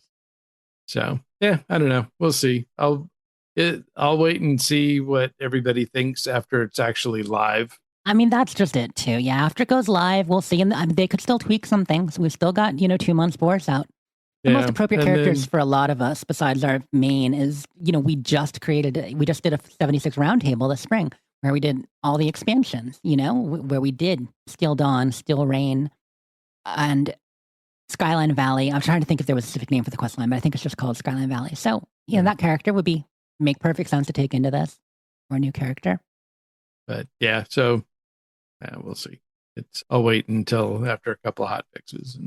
So yeah, I don't know. We'll see. I'll wait and see what everybody thinks after it's actually live. I mean, that's just it too. Yeah, after it goes live, we'll see. And they could still tweak some things. We've still got 2 months for us out. The most appropriate characters for a lot of us, besides our main, is we just did a 76 roundtable this spring where we did all the expansions. Where we did Steel Dawn, Steel Rain, and Skyline Valley. I'm trying to think if there was a specific name for the quest line, but I think it's just called Skyline Valley. So that character would make perfect sense to take into this, or a new character. But yeah, so we'll see. I'll wait until after a couple of hot fixes.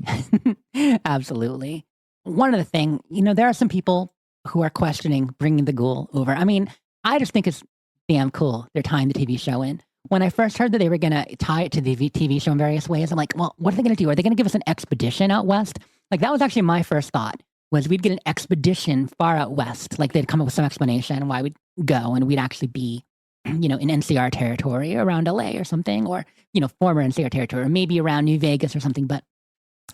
Absolutely. One other thing, there are some people who are questioning bringing the ghoul over. I mean, I just think it's damn cool they're tying the TV show in. When I first heard that they were going to tie it to the TV show in various ways, I'm like, well, what are they going to do? Are they going to give us an expedition out west? Like, that was actually my first thought, was we'd get an expedition far out west. Like, they'd come up with some explanation why we'd go, and we'd actually be, in NCR territory around LA or something, or, former NCR territory, or maybe around New Vegas or something. But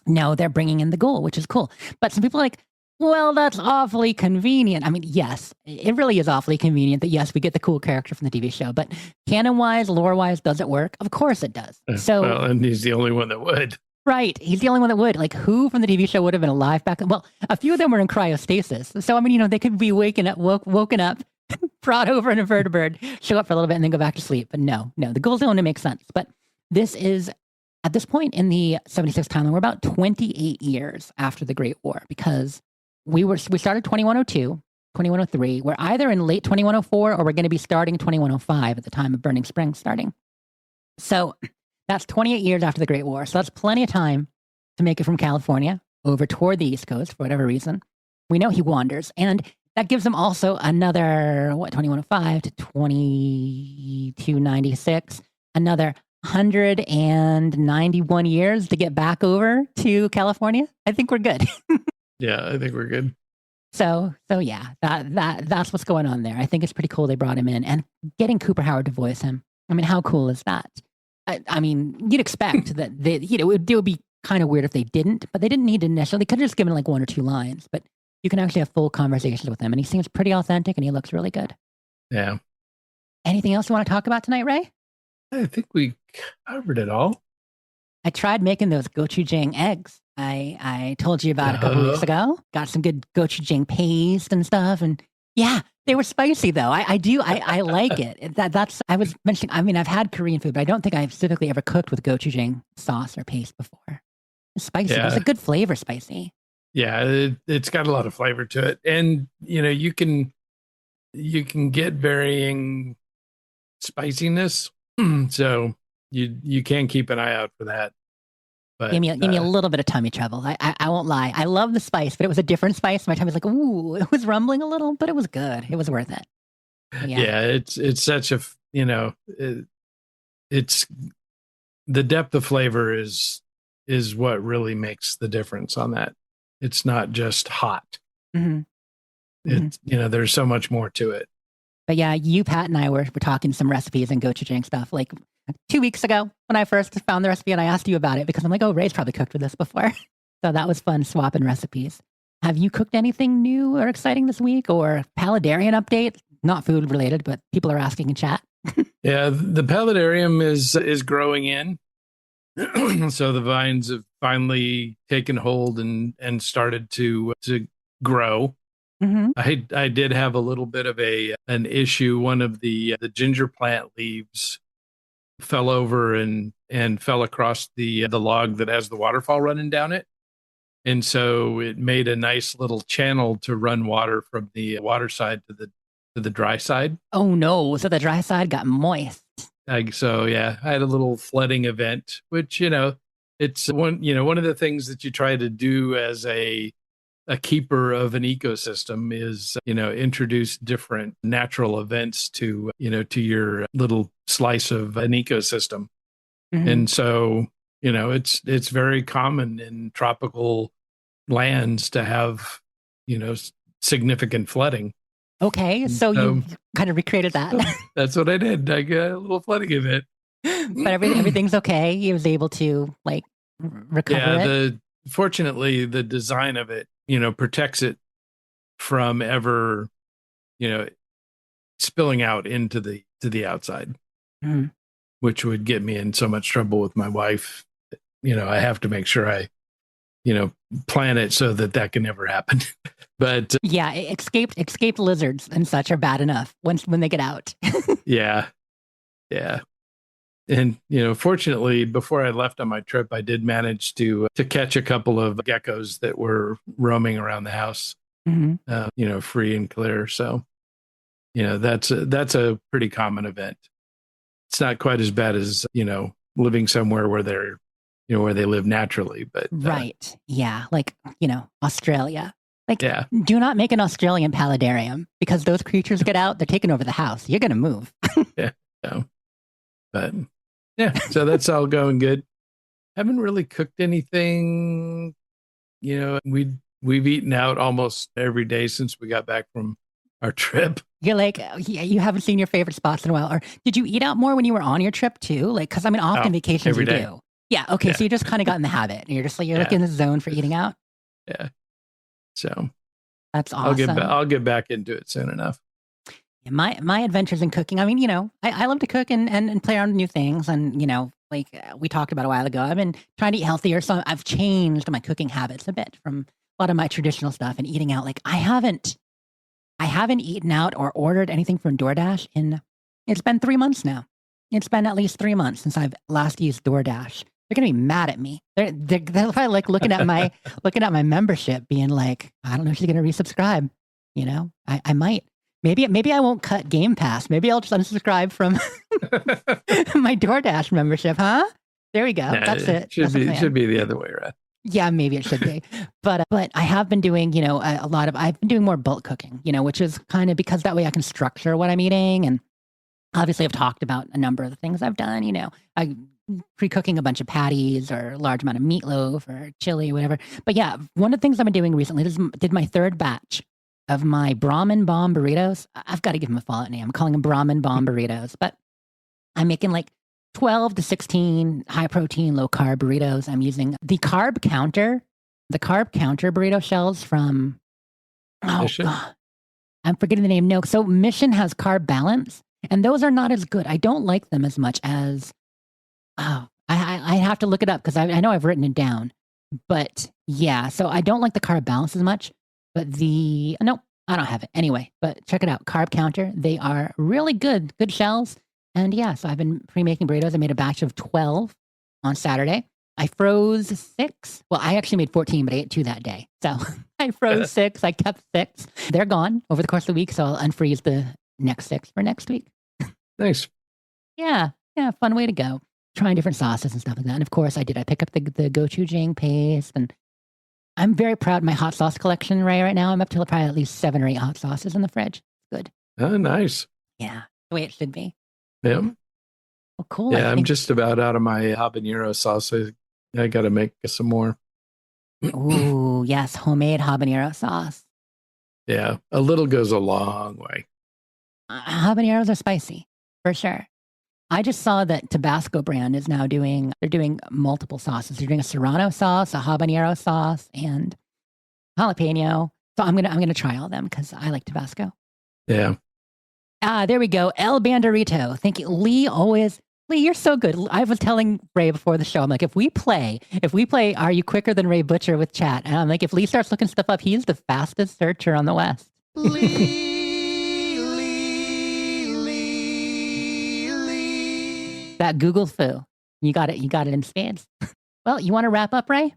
no, they're bringing in the ghoul, which is cool. But some people are like, well, that's awfully convenient. I mean, yes, it really is awfully convenient that, yes, we get the cool character from the TV show, but canon-wise, lore-wise, does it work? Of course it does. So, well, and he's the only one that would. Right. He's the only one that would. Like, who from the TV show would have been alive back then? Well, a few of them were in cryostasis. So, I mean, they could be woken up, brought over in a vertibird, show up for a little bit, and then go back to sleep. But no, the ghoul's the one that makes sense. But this is, at this point in the 76 timeline, we're about 28 years after the Great War, because we started 2102, 2103. We're either in late 2104 or we're going to be starting 2105 at the time of Burning Spring starting. So that's 28 years after the Great War. So that's plenty of time to make it from California over toward the East Coast for whatever reason. We know he wanders. And that gives him also another, 2105 to 2296, another 191 years to get back over to California. I think we're good. Yeah, I think we're good. So yeah, that's what's going on there. I think it's pretty cool they brought him in, and getting Cooper Howard to voice him. I mean, how cool is that? I mean, you'd expect that it would be kind of weird if they didn't, but they didn't need to necessarily. They could have just given like 1 or 2 lines, but you can actually have full conversations with him, and he seems pretty authentic, and he looks really good. Yeah. Anything else you want to talk about tonight, Ray? I think we covered it all. I tried making those gochujang eggs. I told you about a couple weeks ago. Got some good gochujang paste and stuff, and yeah, they were spicy though. I like it. I was mentioning. I mean, I've had Korean food, but I don't think I've specifically ever cooked with gochujang sauce or paste before. It's spicy. Yeah. It's a good flavor, spicy. Yeah, it's got a lot of flavor to it, and you can get varying spiciness, so you can keep an eye out for that. But Gave me a little bit of tummy trouble. I won't lie. I love the spice, but it was a different spice. My tummy was like, ooh, it was rumbling a little, but it was good. It was worth it. Yeah, it's such a it's the depth of flavor is what really makes the difference on that. It's not just hot. Mm-hmm. It's there's so much more to it. But yeah, you, Pat, and I were talking some recipes and gochujang stuff like 2 weeks ago when I first found the recipe, and I asked you about it because I'm like, oh, Ray's probably cooked with this before. So that was fun swapping recipes. Have you cooked anything new or exciting this week, or Paludarian update? Not food related, but people are asking in chat. Yeah, the Paludarium is growing in. So the vines have finally taken hold and started to grow. Mm-hmm. I did have a little bit of an issue. One of the ginger plant leaves fell over and fell across the log that has the waterfall running down it, and so it made a nice little channel to run water from the water side to the dry side. Oh no! So the dry side got moist. So yeah, I had a little flooding event, which it's one of the things that you try to do as a keeper of an ecosystem is, introduce different natural events to your little slice of an ecosystem. Mhm. And so, it's very common in tropical lands to have, significant flooding. Okay, so you kind of recreated that. That's what I did. I got a little flooding event. But everything's okay. He was able to recover it. Fortunately, the design of it, protects it from ever, spilling out into the outside, Mhm. which would get me in so much trouble with my wife. I have to make sure I, plan it so that can never happen. But Yeah, escaped lizards and such are bad enough when they get out. yeah. And fortunately, before I left on my trip, I did manage to catch a couple of geckos that were roaming around the house, Mhm. free and clear. So, that's a pretty common event. It's not quite as bad as living somewhere where they're, where they live naturally, but Right. Yeah. Australia. yeah, Do not make an Australian paludarium because those creatures get out, they're taking over the house. You're going to move. yeah. So, but yeah, so that's all going good. Haven't really cooked anything. We've eaten out almost every day since we got back from our trip. You're you haven't seen your favorite spots in a while. Or did you eat out more when you were on your trip too? Because often vacations every you day. do. Yeah. Okay. Yeah. So you just kind of got in the habit. And you're just you're Yeah. in the zone for eating out. Yeah. So That's awesome. I'll get back into it soon enough. Yeah, my adventures in cooking. I mean, I love to cook and play around with new things. And, we talked about a while ago, I've been trying to eat healthier. So I've changed my cooking habits a bit from a lot of my traditional stuff and eating out. I haven't eaten out or ordered anything from DoorDash it's been 3 months now. It's been at least 3 months since I've last used DoorDash. They're gonna be mad at me. They're probably looking at my membership, being like, I don't know if she's gonna resubscribe. I might. Maybe I won't cut Game Pass. Maybe I'll just unsubscribe from my DoorDash membership, huh? There we go. That's it. It should be the other way around. Yeah, maybe it should be. But I have been doing, I've been doing more bulk cooking, which is kind of because that way I can structure what I'm eating. And obviously I've talked about a number of the things I've done, I pre-cooking a bunch of patties or a large amount of meatloaf or chili or whatever. But yeah, one of the things I've been doing recently did my third batch of my Brahmin Bomb burritos. I've got to give them a follow-up name. I'm calling them Brahmin Bomb burritos, but I'm making 12 to 16 high protein, low carb burritos. I'm using the carb counter burrito shells from, Mission? God, I'm forgetting the name. No, so Mission has Carb Balance, and those are not as good. I don't like them as much as, I have to look it up because I know I've written it down. But yeah, so I don't like the Carb Balance as much, but no, I don't have it. Anyway, but check it out. Carb Counter. They are really good shells. And yeah, so I've been pre-making burritos. I made a batch of 12 on Saturday. I froze 6. Well, I actually made 14, but I ate 2 that day. So I froze 6. I kept 6. They're gone over the course of the week. So I'll unfreeze the next 6 for next week. Nice. Yeah. Fun way to go. Trying different sauces and stuff like that. And of course I did. I pick up the gochujang paste, and I'm very proud of my hot sauce collection right now. I'm up to probably at least 7 or 8 hot sauces in the fridge. Good. Oh, nice. Yeah. The way it should be. Yeah. Well, cool. Yeah, I'm just about out of my habanero sauce. I got to make some more. Ooh, yes. Homemade habanero sauce. Yeah. A little goes a long way. Habaneros are spicy, for sure. I just saw that Tabasco brand is now doing multiple sauces. They're doing a serrano sauce, a habanero sauce, and jalapeno. So I'm gonna try all of them because I like Tabasco. Yeah. There we go. El Banderito. Thank you. Lee, you're so good. I was telling Ray before the show, I'm like, if we play, Are You Quicker Than Ray Butcher with chat? And I'm like, if Lee starts looking stuff up, he's the fastest searcher on the West. Lee. That Google foo. You got it in spades. Well, you want to wrap up, Ray?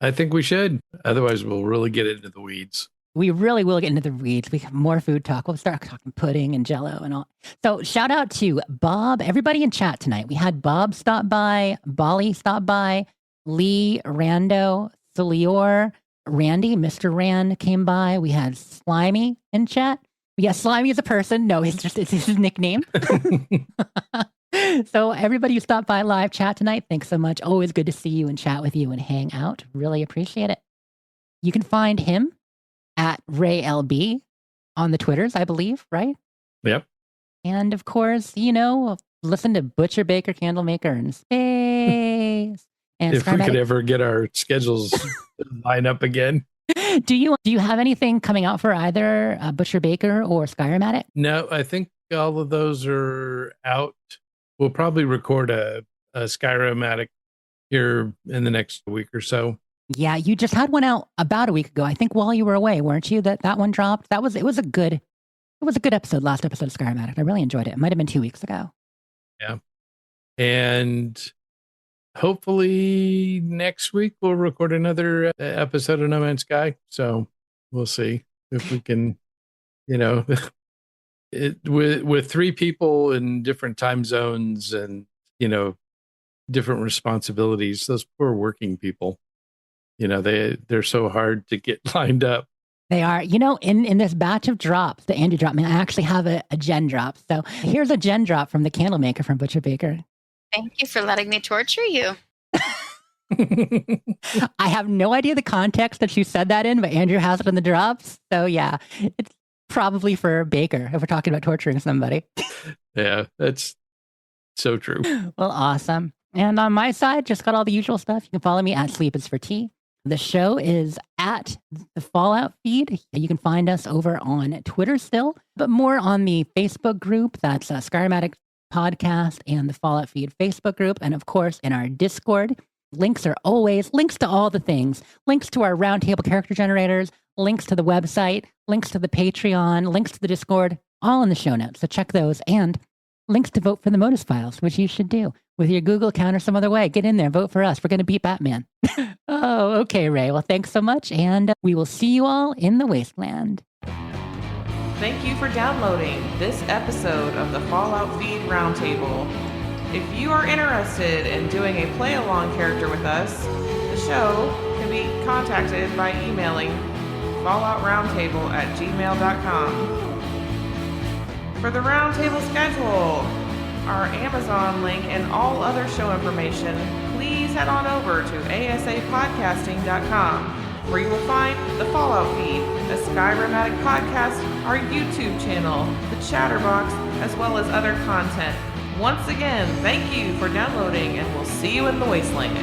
I think we should. Otherwise, we'll really get into the weeds. We really will get into the weeds. We have more food talk. We'll start talking pudding and jello and all. So shout out to Bob, everybody in chat tonight. We had Bob stop by, Bali stop by, Lee, Rando, Celior, Randy, Mr. Rand came by. We had Slimy in chat. Yes, Slimy is a person. No, it's his nickname. So everybody who stopped by live chat tonight, thanks so much. Always good to see you and chat with you and hang out. Really appreciate it. You can find him at RayLB on the Twitters, I believe, right? Yep. And of course, listen to Butcher, Baker, Candlemaker, and Space. And If we could ever get our schedules line up again. Do you have anything coming out for either Butcher Baker or Skyrimatic? No, I think all of those are out. We'll probably record a Skyrimatic here in the next week or so. Yeah, you just had one out about a week ago. I think while you were away, weren't you? That one dropped. It was a good episode. Last episode of Skyrimatic. I really enjoyed it. It might have been 2 weeks ago. Yeah, and hopefully next week we'll record another episode of No Man's Sky. So we'll see if we can, with 3 people in different time zones and, different responsibilities, those poor working people, they're so hard to get lined up. They are. In this batch of drops, the Andy drop, I actually have a gen drop. So here's a gen drop from the Candlemaker from Butcher Baker. Thank you for letting me torture you. I have no idea the context that you said that in, but Andrew has it in the drops. So yeah, it's probably for Baker if we're talking about torturing somebody. Yeah, that's so true. Well, awesome. And on my side, just got all the usual stuff. You can follow me at Sleep is for Tea. The show is at the Fallout feed. You can find us over on Twitter still, but more on the Facebook group. That's Skyrimatic Podcast and the Fallout feed Facebook group. And of course, in our Discord. Links are always links to all the things. Links to our Roundtable character generators, links to the website, links to the Patreon, links to the Discord, all in the show notes. So check those, and links to vote for the Modus Files, which you should do with your Google account or some other way. Get in there, vote for us. We're going to beat Batman. Oh, okay, Ray. Well, thanks so much, and we will see you all in the Wasteland. Thank you for downloading this episode of the Fallout Feed Roundtable. If you are interested in doing a play-along character with us, the show can be contacted by emailing falloutroundtable@gmail.com. For the Roundtable schedule, our Amazon link, and all other show information, please head on over to asapodcasting.com, where you will find the Fallout feed, a Skyrimatic podcast, our YouTube channel, the Chatterbox, as well as other content. Once again, thank you for downloading, and we'll see you in the Wasteland.